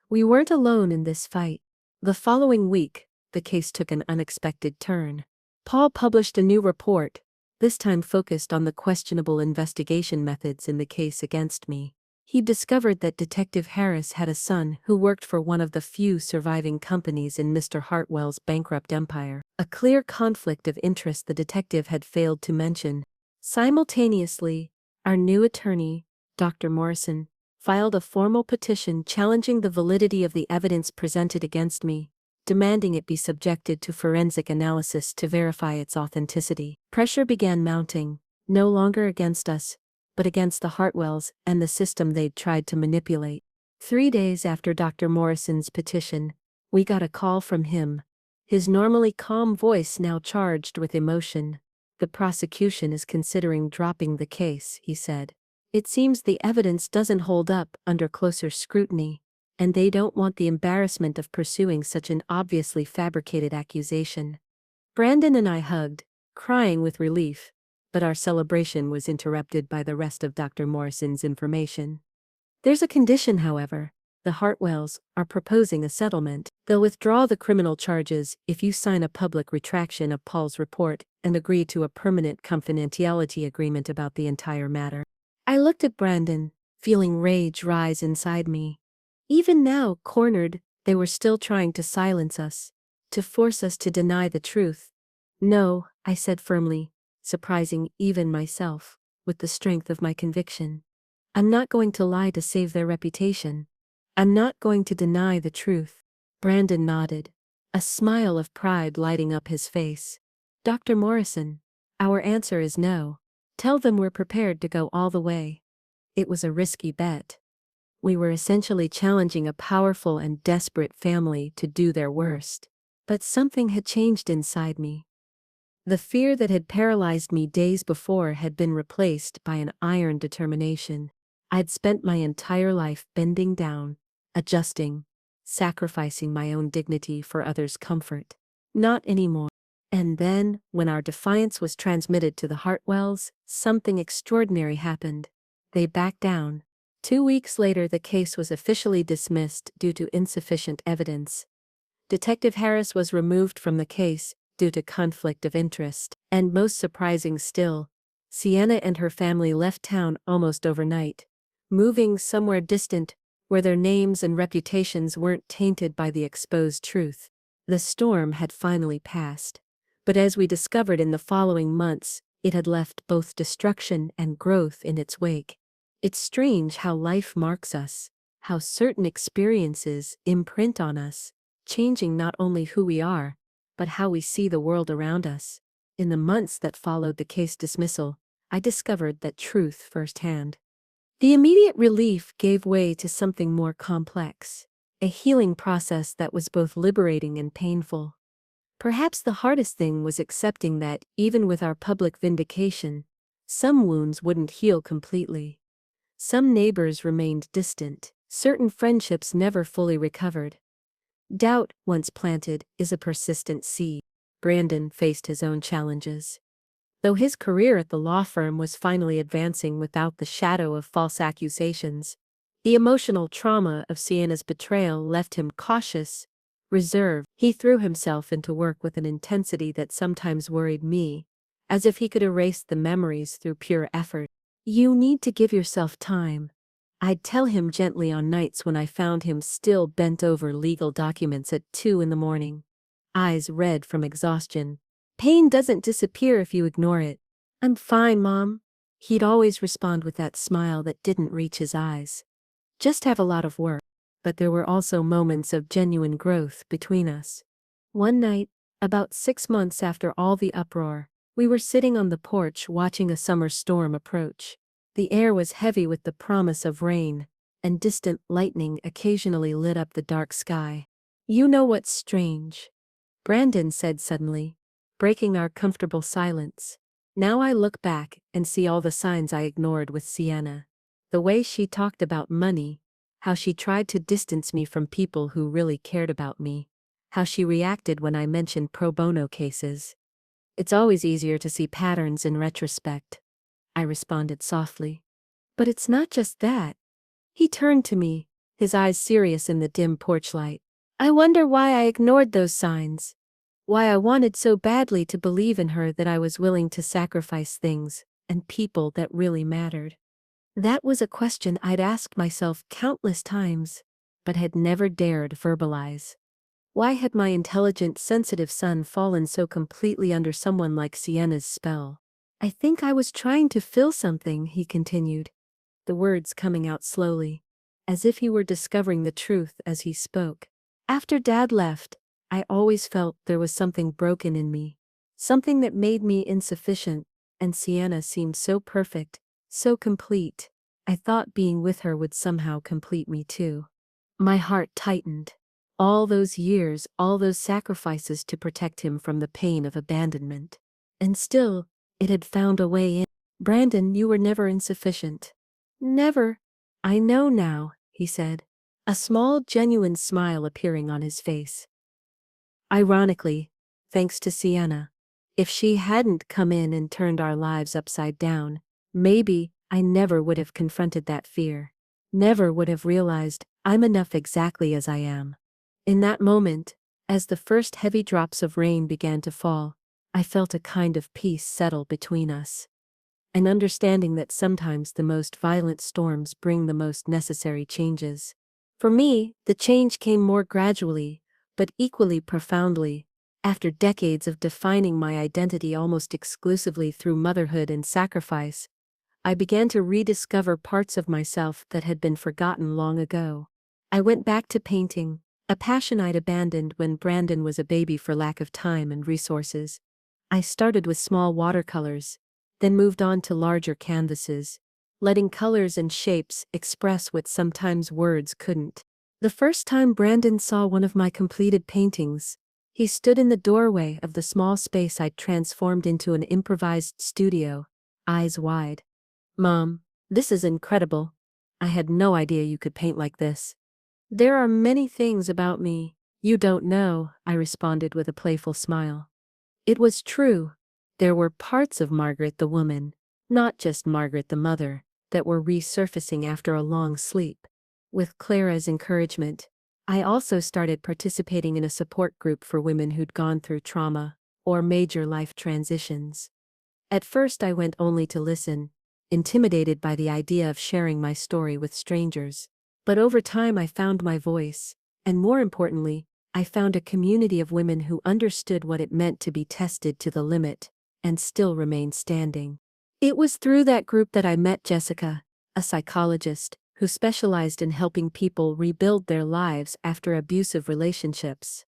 Speaker 1: We weren't alone in this fight. The following week, the case took an unexpected turn. Paul published a new report, this time focused on the questionable investigation methods in the case against me. He discovered that Detective Harris had a son who worked for one of the few surviving companies in Mr. Hartwell's bankrupt empire, a clear conflict of interest the detective had failed to mention. Simultaneously, our new attorney, Dr. Morrison, filed a formal petition challenging the validity of the evidence presented against me, demanding it be subjected to forensic analysis to verify its authenticity. Pressure began mounting, no longer against us, but against the Hartwells and the system they'd tried to manipulate. 3 days after Dr. Morrison's petition, we got a call from him, his normally calm voice now charged with emotion. "The prosecution is considering dropping the case," he said. "It seems the evidence doesn't hold up under closer scrutiny, and they don't want the embarrassment of pursuing such an obviously fabricated accusation." Brandon and I hugged, crying with relief, but our celebration was interrupted by the rest of Dr. Morrison's information. "There's a condition, however. The Hartwells are proposing a settlement. They'll withdraw the criminal charges if you sign a public retraction of Paul's report and agree to a permanent confidentiality agreement about the entire matter." I looked at Brandon, feeling rage rise inside me. Even now, cornered, They were still trying to silence us, to force us to deny the truth. No, I said firmly, surprising even myself, with the strength of my conviction. I'm not going to lie to save their reputation. I'm not going to deny the truth. Brandon nodded, a smile of pride lighting up his face. Dr. Morrison, our answer is no. Tell them we're prepared to go all the way. It was a risky bet. We were essentially challenging a powerful and desperate family to do their worst. But something had changed inside me. The fear that had paralyzed me days before had been replaced by an iron determination. I'd spent my entire life bending down, adjusting, sacrificing my own dignity for others' comfort. Not anymore. And then, when our defiance was transmitted to the Hartwells, something extraordinary happened. They backed down. 2 weeks later, the case was officially dismissed due to insufficient evidence. Detective Harris was removed from the case due to conflict of interest. And most surprising still, Sienna and her family left town almost overnight, moving somewhere distant where their names and reputations weren't tainted by the exposed truth. The storm had finally passed. But as we discovered in the following months, it had left both destruction and growth in its wake. It's strange how life marks us, how certain experiences imprint on us, changing not only who we are, but how we see the world around us. In the months that followed the case dismissal, I discovered that truth firsthand. The immediate relief gave way to something more complex, a healing process that was both liberating and painful. Perhaps the hardest thing was accepting that, even with our public vindication, some wounds wouldn't heal completely. Some neighbors remained distant, certain friendships never fully recovered. Doubt, once planted, is a persistent seed. Brandon faced his own challenges. Though his career at the law firm was finally advancing without the shadow of false accusations, the emotional trauma of Sienna's betrayal left him cautious, reserved. He threw himself into work with an intensity that sometimes worried me, as if he could erase the memories through pure effort. You need to give yourself time, I'd tell him gently on nights when I found him still bent over legal documents at 2 in the morning, eyes red from exhaustion. Pain doesn't disappear if you ignore it. I'm fine, Mom. He'd always respond with that smile that didn't reach his eyes. Just have a lot of work. But there were also moments of genuine growth between us. One night, about 6 months after all the uproar, we were sitting on the porch watching a summer storm approach. The air was heavy with the promise of rain, and distant lightning occasionally lit up the dark sky. You know what's strange? Brandon said suddenly, breaking our comfortable silence. Now I look back and see all the signs I ignored with Sienna. The way she talked about money, how she tried to distance me from people who really cared about me, how she reacted when I mentioned pro bono cases. It's always easier to see patterns in retrospect, I responded softly. But it's not just that. He turned to me, his eyes serious in the dim porch light. I wonder why I ignored those signs. Why I wanted so badly to believe in her that I was willing to sacrifice things and people that really mattered. That was a question I'd asked myself countless times, but had never dared verbalize. Why had my intelligent, sensitive son fallen so completely under someone like Sienna's spell? I think I was trying to fill something, he continued, the words coming out slowly, as if he were discovering the truth as he spoke. After Dad left, I always felt there was something broken in me, something that made me insufficient, and Sienna seemed so perfect, so complete. I thought being with her would somehow complete me too. My heart tightened. All those years, all those sacrifices to protect him from the pain of abandonment. And still, it had found a way in. Brandon, you were never insufficient. Never. I know now, he said, a small, genuine smile appearing on his face. Ironically, thanks to Sienna. If she hadn't come in and turned our lives upside down, maybe I never would have confronted that fear. Never would have realized I'm enough exactly as I am. In that moment, as the first heavy drops of rain began to fall, I felt a kind of peace settle between us. An understanding that sometimes the most violent storms bring the most necessary changes. For me, the change came more gradually, but equally profoundly. After decades of defining my identity almost exclusively through motherhood and sacrifice, I began to rediscover parts of myself that had been forgotten long ago. I went back to painting, a passion I'd abandoned when Brandon was a baby for lack of time and resources. I started with small watercolors, then moved on to larger canvases, letting colors and shapes express what sometimes words couldn't. The first time Brandon saw one of my completed paintings, he stood in the doorway of the small space I'd transformed into an improvised studio, eyes wide. "Mom, this is incredible. I had no idea you could paint like this." "There are many things about me you don't know," I responded with a playful smile. It was true. There were parts of Margaret the woman, not just Margaret the mother, that were resurfacing after a long sleep. With Clara's encouragement, I also started participating in a support group for women who'd gone through trauma or major life transitions. At first I went only to listen, intimidated by the idea of sharing my story with strangers. But over time I found my voice, and more importantly, I found a community of women who understood what it meant to be tested to the limit, and still remain standing. It was through that group that I met Jessica, a psychologist, who specialized in helping people rebuild their lives after abusive relationships.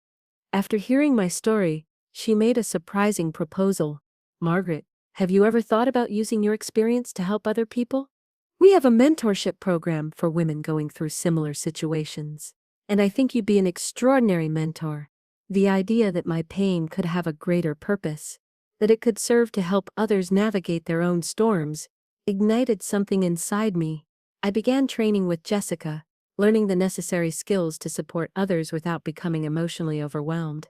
Speaker 1: After hearing my story, she made a surprising proposal. "Margaret, have you ever thought about using your experience to help other people? We have a mentorship program for women going through similar situations. And I think you'd be an extraordinary mentor." The idea that my pain could have a greater purpose, that it could serve to help others navigate their own storms, ignited something inside me. I began training with Jessica, learning the necessary skills to support others without becoming emotionally overwhelmed.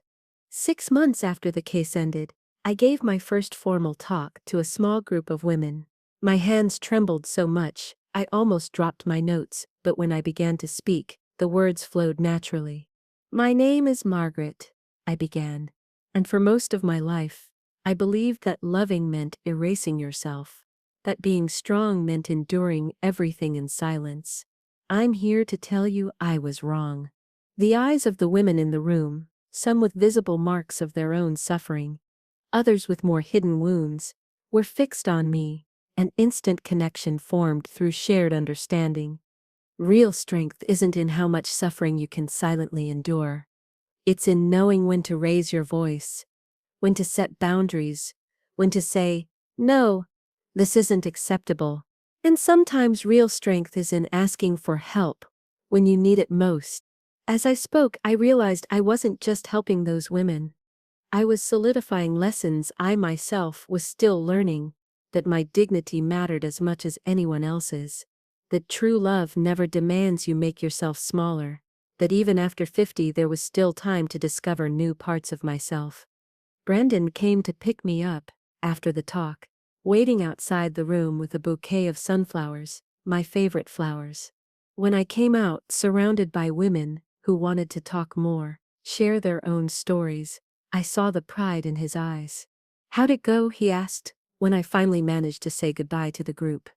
Speaker 1: 6 months after the case ended, I gave my first formal talk to a small group of women. My hands trembled so much, I almost dropped my notes, but when I began to speak, the words flowed naturally. "My name is Margaret," I began, "and for most of my life, I believed that loving meant erasing yourself, that being strong meant enduring everything in silence. I'm here to tell you I was wrong." The eyes of the women in the room, some with visible marks of their own suffering, others with more hidden wounds, were fixed on me. An instant connection formed through shared understanding. Real strength isn't in how much suffering you can silently endure. It's in knowing when to raise your voice, when to set boundaries, when to say, "No, this isn't acceptable." And sometimes real strength is in asking for help when you need it most. As I spoke, I realized I wasn't just helping those women. I was solidifying lessons I myself was still learning, that my dignity mattered as much as anyone else's, that true love never demands you make yourself smaller, that even after 50 there was still time to discover new parts of myself. Brandon came to pick me up, after the talk, waiting outside the room with a bouquet of sunflowers, my favorite flowers. When I came out, surrounded by women who wanted to talk more, share their own stories, I saw the pride in his eyes. "How'd it go?" he asked, when I finally managed to say goodbye to the group.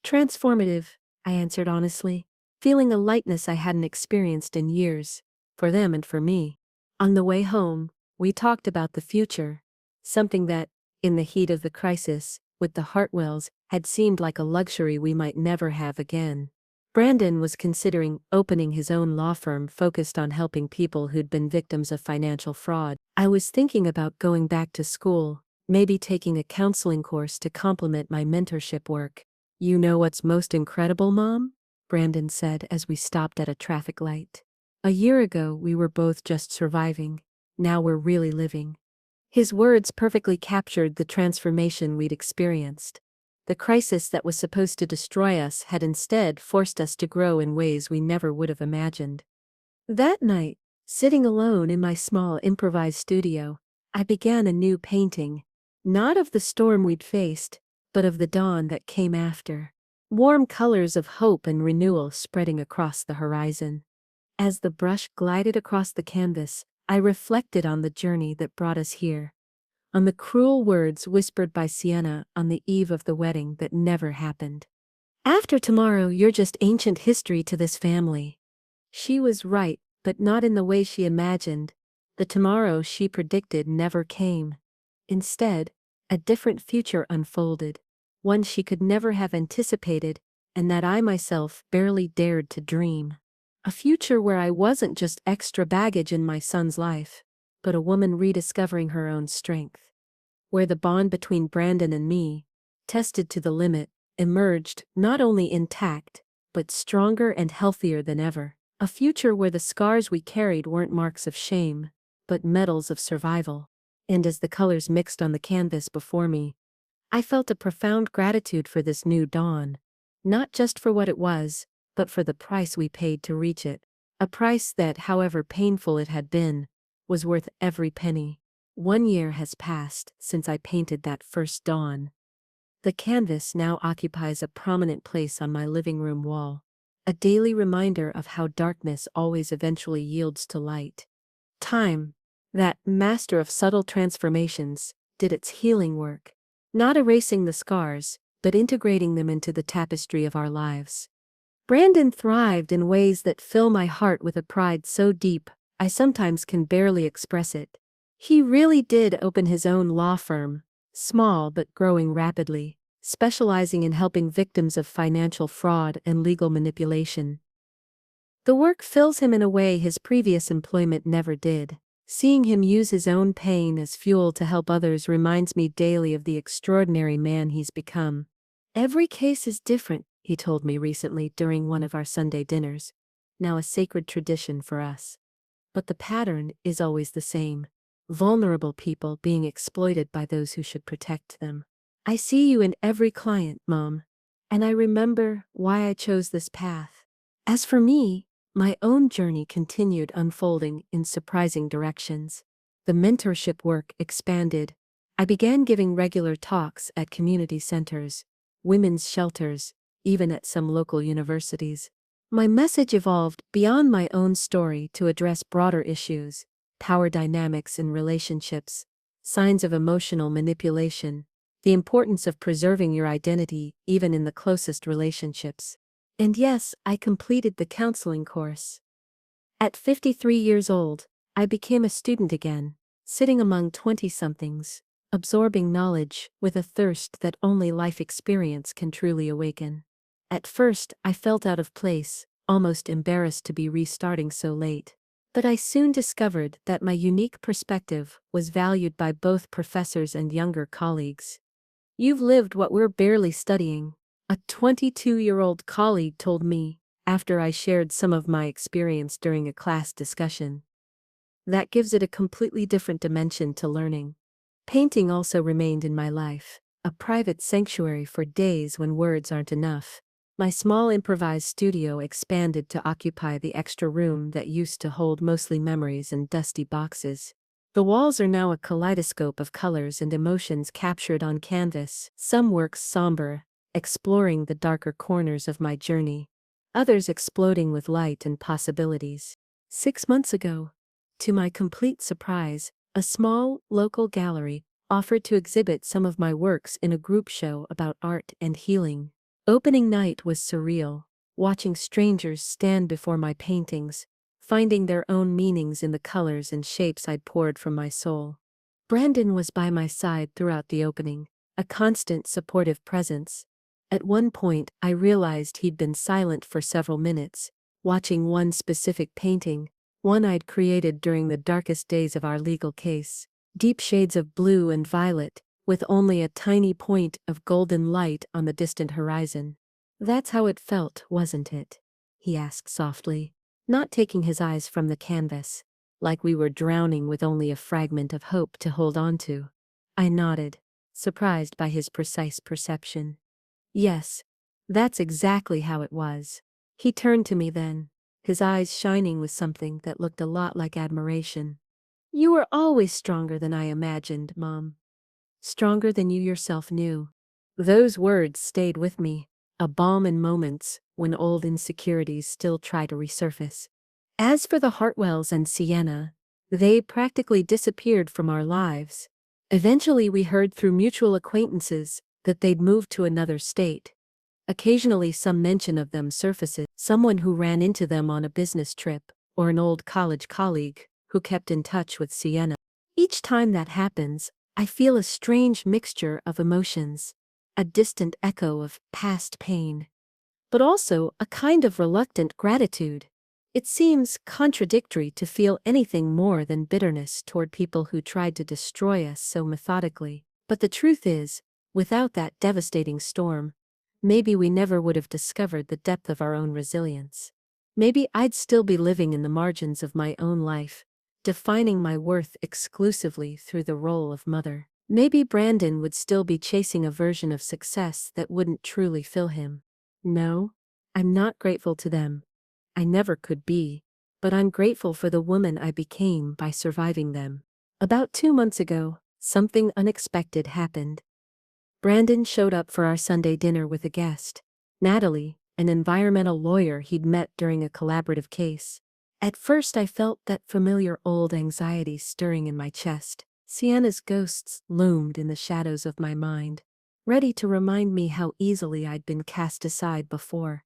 Speaker 1: "Transformative," I answered honestly, feeling a lightness I hadn't experienced in years, for them and for me. On the way home, we talked about the future, something that, in the heat of the crisis, with the Hartwells, had seemed like a luxury we might never have again. Brandon was considering opening his own law firm focused on helping people who'd been victims of financial fraud. I was thinking about going back to school, maybe taking a counseling course to complement my mentorship work. "You know what's most incredible, Mom?" Brandon said as we stopped at a traffic light. "A year ago we were both just surviving. Now we're really living." His words perfectly captured the transformation we'd experienced. The crisis that was supposed to destroy us had instead forced us to grow in ways we never would have imagined. That night, sitting alone in my small improvised studio, I began a new painting, not of the storm we'd faced, but of the dawn that came after. Warm colors of hope and renewal spreading across the horizon. As the brush glided across the canvas, I reflected on the journey that brought us here, on the cruel words whispered by Sienna on the eve of the wedding that never happened. "After tomorrow, you're just ancient history to this family." She was right, but not in the way she imagined. The tomorrow she predicted never came. Instead, a different future unfolded, one she could never have anticipated, and that I myself barely dared to dream. A future where I wasn't just extra baggage in my son's life, but a woman rediscovering her own strength. Where the bond between Brandon and me, tested to the limit, emerged not only intact, but stronger and healthier than ever. A future where the scars we carried weren't marks of shame, but medals of survival. And as the colors mixed on the canvas before me, I felt a profound gratitude for this new dawn. Not just for what it was, but for the price we paid to reach it. A price that, however painful it had been, was worth every penny. 1 year has passed since I painted that first dawn. The canvas now occupies a prominent place on my living room wall, a daily reminder of how darkness always eventually yields to light. Time, that master of subtle transformations, did its healing work, not erasing the scars, but integrating them into the tapestry of our lives. Brandon thrived in ways that fill my heart with a pride so deep, I sometimes can barely express it. He really did open his own law firm, small but growing rapidly, specializing in helping victims of financial fraud and legal manipulation. The work fills him in a way his previous employment never did. Seeing him use his own pain as fuel to help others reminds me daily of the extraordinary man he's become. Every case is different, he told me recently during one of our Sunday dinners, now a sacred tradition for us. But the pattern is always the same. Vulnerable people being exploited by those who should protect them. I see you in every client, Mom, and I remember why I chose this path. As for me, my own journey continued unfolding in surprising directions. The mentorship work expanded. I began giving regular talks at community centers, women's shelters, even at some local universities. My message evolved beyond my own story to address broader issues, power dynamics in relationships, signs of emotional manipulation, the importance of preserving your identity even in the closest relationships. And yes, I completed the counseling course. At 53 years old, I became a student again, sitting among 20-somethings, absorbing knowledge with a thirst that only life experience can truly awaken. At first, I felt out of place, almost embarrassed to be restarting so late. But I soon discovered that my unique perspective was valued by both professors and younger colleagues. "You've lived what we're barely studying," a 22-year-old colleague told me, after I shared some of my experience during a class discussion. That gives it a completely different dimension to learning. Painting also remained in my life, a private sanctuary for days when words aren't enough. My small improvised studio expanded to occupy the extra room that used to hold mostly memories and dusty boxes. The walls are now a kaleidoscope of colors and emotions captured on canvas, some works somber, exploring the darker corners of my journey, others exploding with light and possibilities. 6 months ago, to my complete surprise, a small, local gallery offered to exhibit some of my works in a group show about art and healing. Opening night was surreal, watching strangers stand before my paintings, finding their own meanings in the colors and shapes I'd poured from my soul. Brandon was by my side throughout the opening, a constant supportive presence. At one point, I realized he'd been silent for several minutes, watching one specific painting, one I'd created during the darkest days of our legal case. Deep shades of blue and violet, with only a tiny point of golden light on the distant horizon. "That's how it felt, wasn't it?" he asked softly, not taking his eyes from the canvas, like we were drowning with only a fragment of hope to hold on to. I nodded, surprised by his precise perception. "Yes, that's exactly how it was." He turned to me then, his eyes shining with something that looked a lot like admiration. "You were always stronger than I imagined, Mom. Stronger than you yourself knew." Those words stayed with me, a balm in moments when old insecurities still try to resurface. As for the Hartwells and Sienna, they practically disappeared from our lives. Eventually we heard through mutual acquaintances that they'd moved to another state. Occasionally some mention of them surfaces, someone who ran into them on a business trip, or an old college colleague who kept in touch with Sienna. Each time that happens, I feel a strange mixture of emotions, a distant echo of past pain, but also a kind of reluctant gratitude. It seems contradictory to feel anything more than bitterness toward people who tried to destroy us so methodically. But the truth is, without that devastating storm, maybe we never would have discovered the depth of our own resilience. Maybe I'd still be living in the margins of my own life, defining my worth exclusively through the role of mother. Maybe Brandon would still be chasing a version of success that wouldn't truly fill him. No, I'm not grateful to them. I never could be, but I'm grateful for the woman I became by surviving them. About 2 months ago, something unexpected happened. Brandon showed up for our Sunday dinner with a guest, Natalie, an environmental lawyer he'd met during a collaborative case. At first I felt that familiar old anxiety stirring in my chest. Sienna's ghosts loomed in the shadows of my mind, ready to remind me how easily I'd been cast aside before.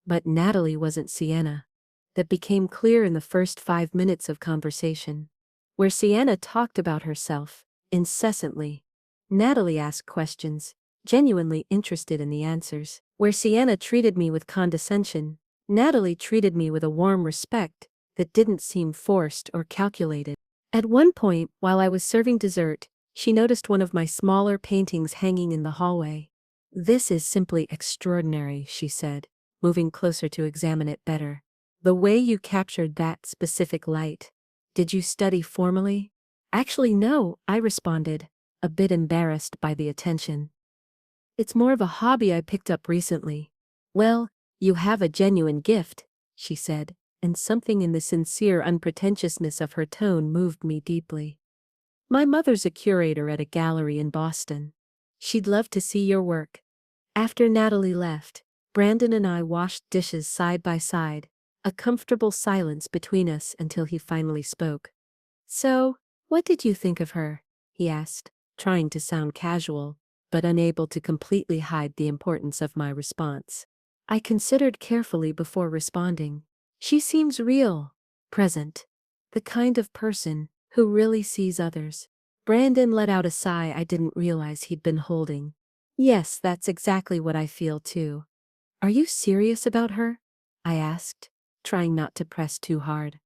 Speaker 1: But Natalie wasn't Sienna. That became clear in the first 5 minutes of conversation, where Sienna talked about herself incessantly. Natalie asked questions, genuinely interested in the answers. Where Sienna treated me with condescension, Natalie treated me with a warm respect that didn't seem forced or calculated. At one point, while I was serving dessert, she noticed one of my smaller paintings hanging in the hallway. "This is simply extraordinary," she said, moving closer to examine it better. "The way you captured that specific light. Did you study formally?" "Actually, no," I responded, a bit embarrassed by the attention. "It's more of a hobby I picked up recently." "Well, you have a genuine gift," she said, and something in the sincere unpretentiousness of her tone moved me deeply. "My mother's a curator at a gallery in Boston. She'd love to see your work." After Natalie left, Brandon and I washed dishes side by side, a comfortable silence between us until he finally spoke. "So, what did you think of her?" he asked, trying to sound casual, but unable to completely hide the importance of my response. I considered carefully before responding. "She seems real, present, the kind of person who really sees others." Brandon let out a sigh I didn't realize he'd been holding. "Yes, that's exactly what I feel too." "Are you serious about her?" I asked, trying not to press too hard.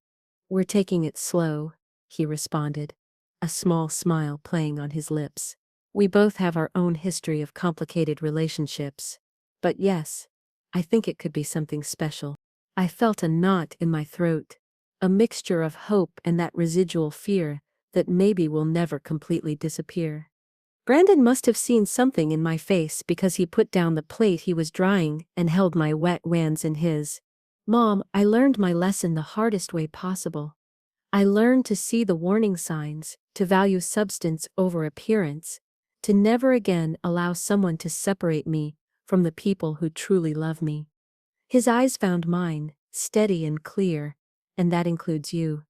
Speaker 1: "We're taking it slow," he responded, a small smile playing on his lips. "We both have our own history of complicated relationships. But yes, I think it could be something special." I felt a knot in my throat, a mixture of hope and that residual fear that maybe will never completely disappear. Brandon must have seen something in my face because he put down the plate he was drying and held my wet hands in his. "Mom, I learned my lesson the hardest way possible. I learned to see the warning signs, to value substance over appearance, to never again allow someone to separate me from the people who truly love me." His eyes found mine, steady and clear, "And that includes you.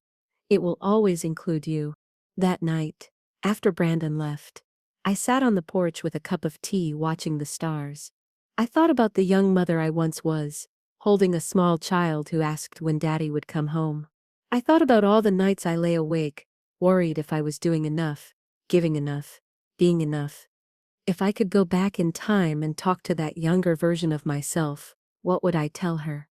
Speaker 1: It will always include you." That night, after Brandon left, I sat on the porch with a cup of tea watching the stars. I thought about the young mother I once was, holding a small child who asked when Daddy would come home. I thought about all the nights I lay awake, worried if I was doing enough, giving enough, being enough. If I could go back in time and talk to that younger version of myself, what would I tell her?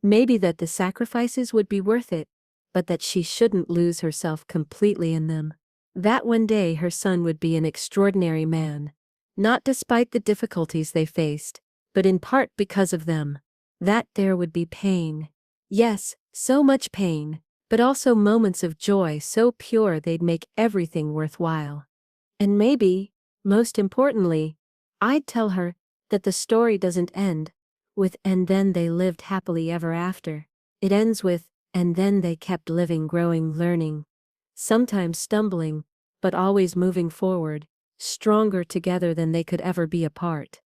Speaker 1: Maybe that the sacrifices would be worth it, but that she shouldn't lose herself completely in them. That one day her son would be an extraordinary man, not despite the difficulties they faced, but in part because of them. That there would be pain. Yes, so much pain, but also moments of joy so pure they'd make everything worthwhile. And maybe, most importantly, I'd tell her that the story doesn't end with "and then they lived happily ever after." It ends with "and then they kept living, growing, learning, sometimes stumbling, but always moving forward, stronger together than they could ever be apart."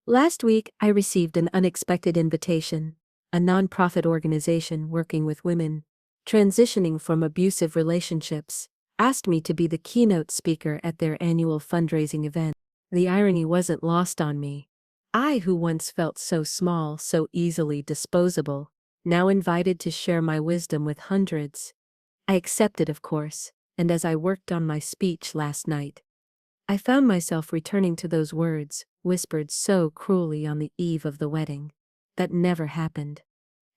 Speaker 1: Last week, I received an unexpected invitation. A nonprofit organization working with women transitioning from abusive relationships asked me to be the keynote speaker at their annual fundraising event. The irony wasn't lost on me. I, who once felt so small, so easily disposable, now invited to share my wisdom with hundreds. I accepted, of course, and as I worked on my speech last night, I found myself returning to those words, whispered so cruelly on the eve of the wedding. That never happened.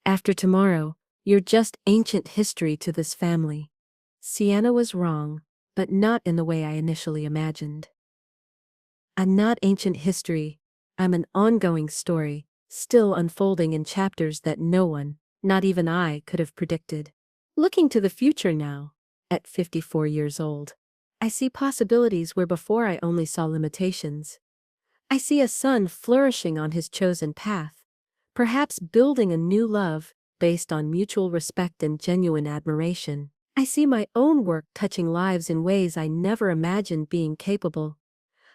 Speaker 1: After tomorrow, you're just ancient history to this family. Sienna was wrong, but not in the way I initially imagined. I'm not ancient history. I'm an ongoing story, still unfolding in chapters that no one, not even I, could have predicted. Looking to the future now, at 54 years old, I see possibilities where before I only saw limitations. I see a son flourishing on his chosen path, perhaps building a new love based on mutual respect and genuine admiration. I see my own work touching lives in ways I never imagined being capable.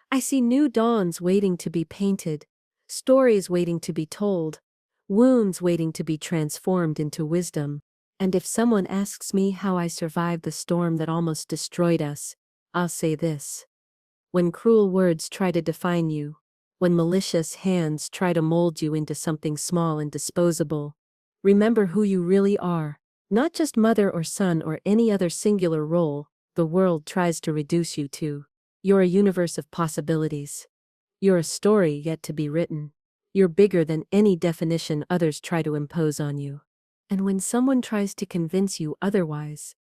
Speaker 1: I see new dawns waiting to be painted, stories waiting to be told, wounds waiting to be transformed into wisdom. And if someone asks me how I survived the storm that almost destroyed us, I'll say this. When cruel words try to define you, when malicious hands try to mold you into something small and disposable, remember who you really are. Not just mother or son or any other singular role the world tries to reduce you to. You're a universe of possibilities. You're a story yet to be written. You're bigger than any definition others try to impose on you. And when someone tries to convince you otherwise,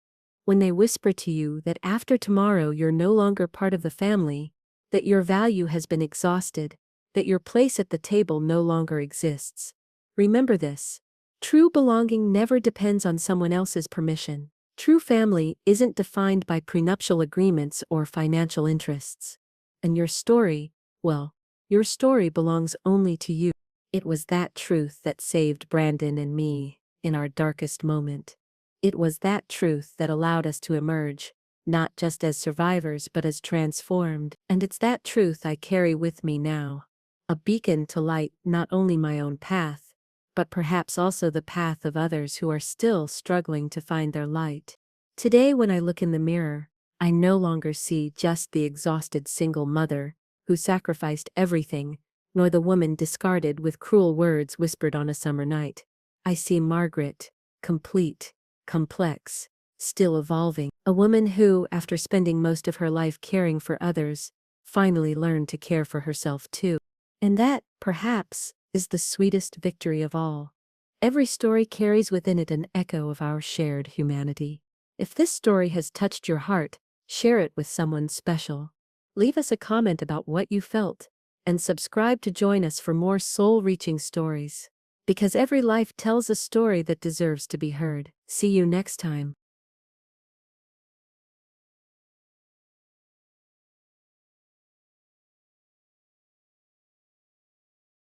Speaker 1: when they whisper to you that after tomorrow you're no longer part of the family, that your value has been exhausted, that your place at the table no longer exists, remember this. True belonging never depends on someone else's permission. True family isn't defined by prenuptial agreements or financial interests. And your story, well, your story belongs only to you. It was that truth that saved Brandon and me in our darkest moment. It was that truth that allowed us to emerge, not just as survivors but as transformed. And it's that truth I carry with me now. A beacon to light not only my own path, but perhaps also the path of others who are still struggling to find their light. Today when I look in the mirror, I no longer see just the exhausted single mother who sacrificed everything, nor the woman discarded with cruel words whispered on a summer night. I see Margaret, complete, complex, still evolving. A woman who, after spending most of her life caring for others, finally learned to care for herself too. And that, perhaps, is the sweetest victory of all. Every story carries within it an echo of our shared humanity. If this story has touched your heart, share it with someone special. Leave us a comment about what you felt, and subscribe to join us for more soul-reaching stories. Because every life tells a story that deserves to be heard. See you next time.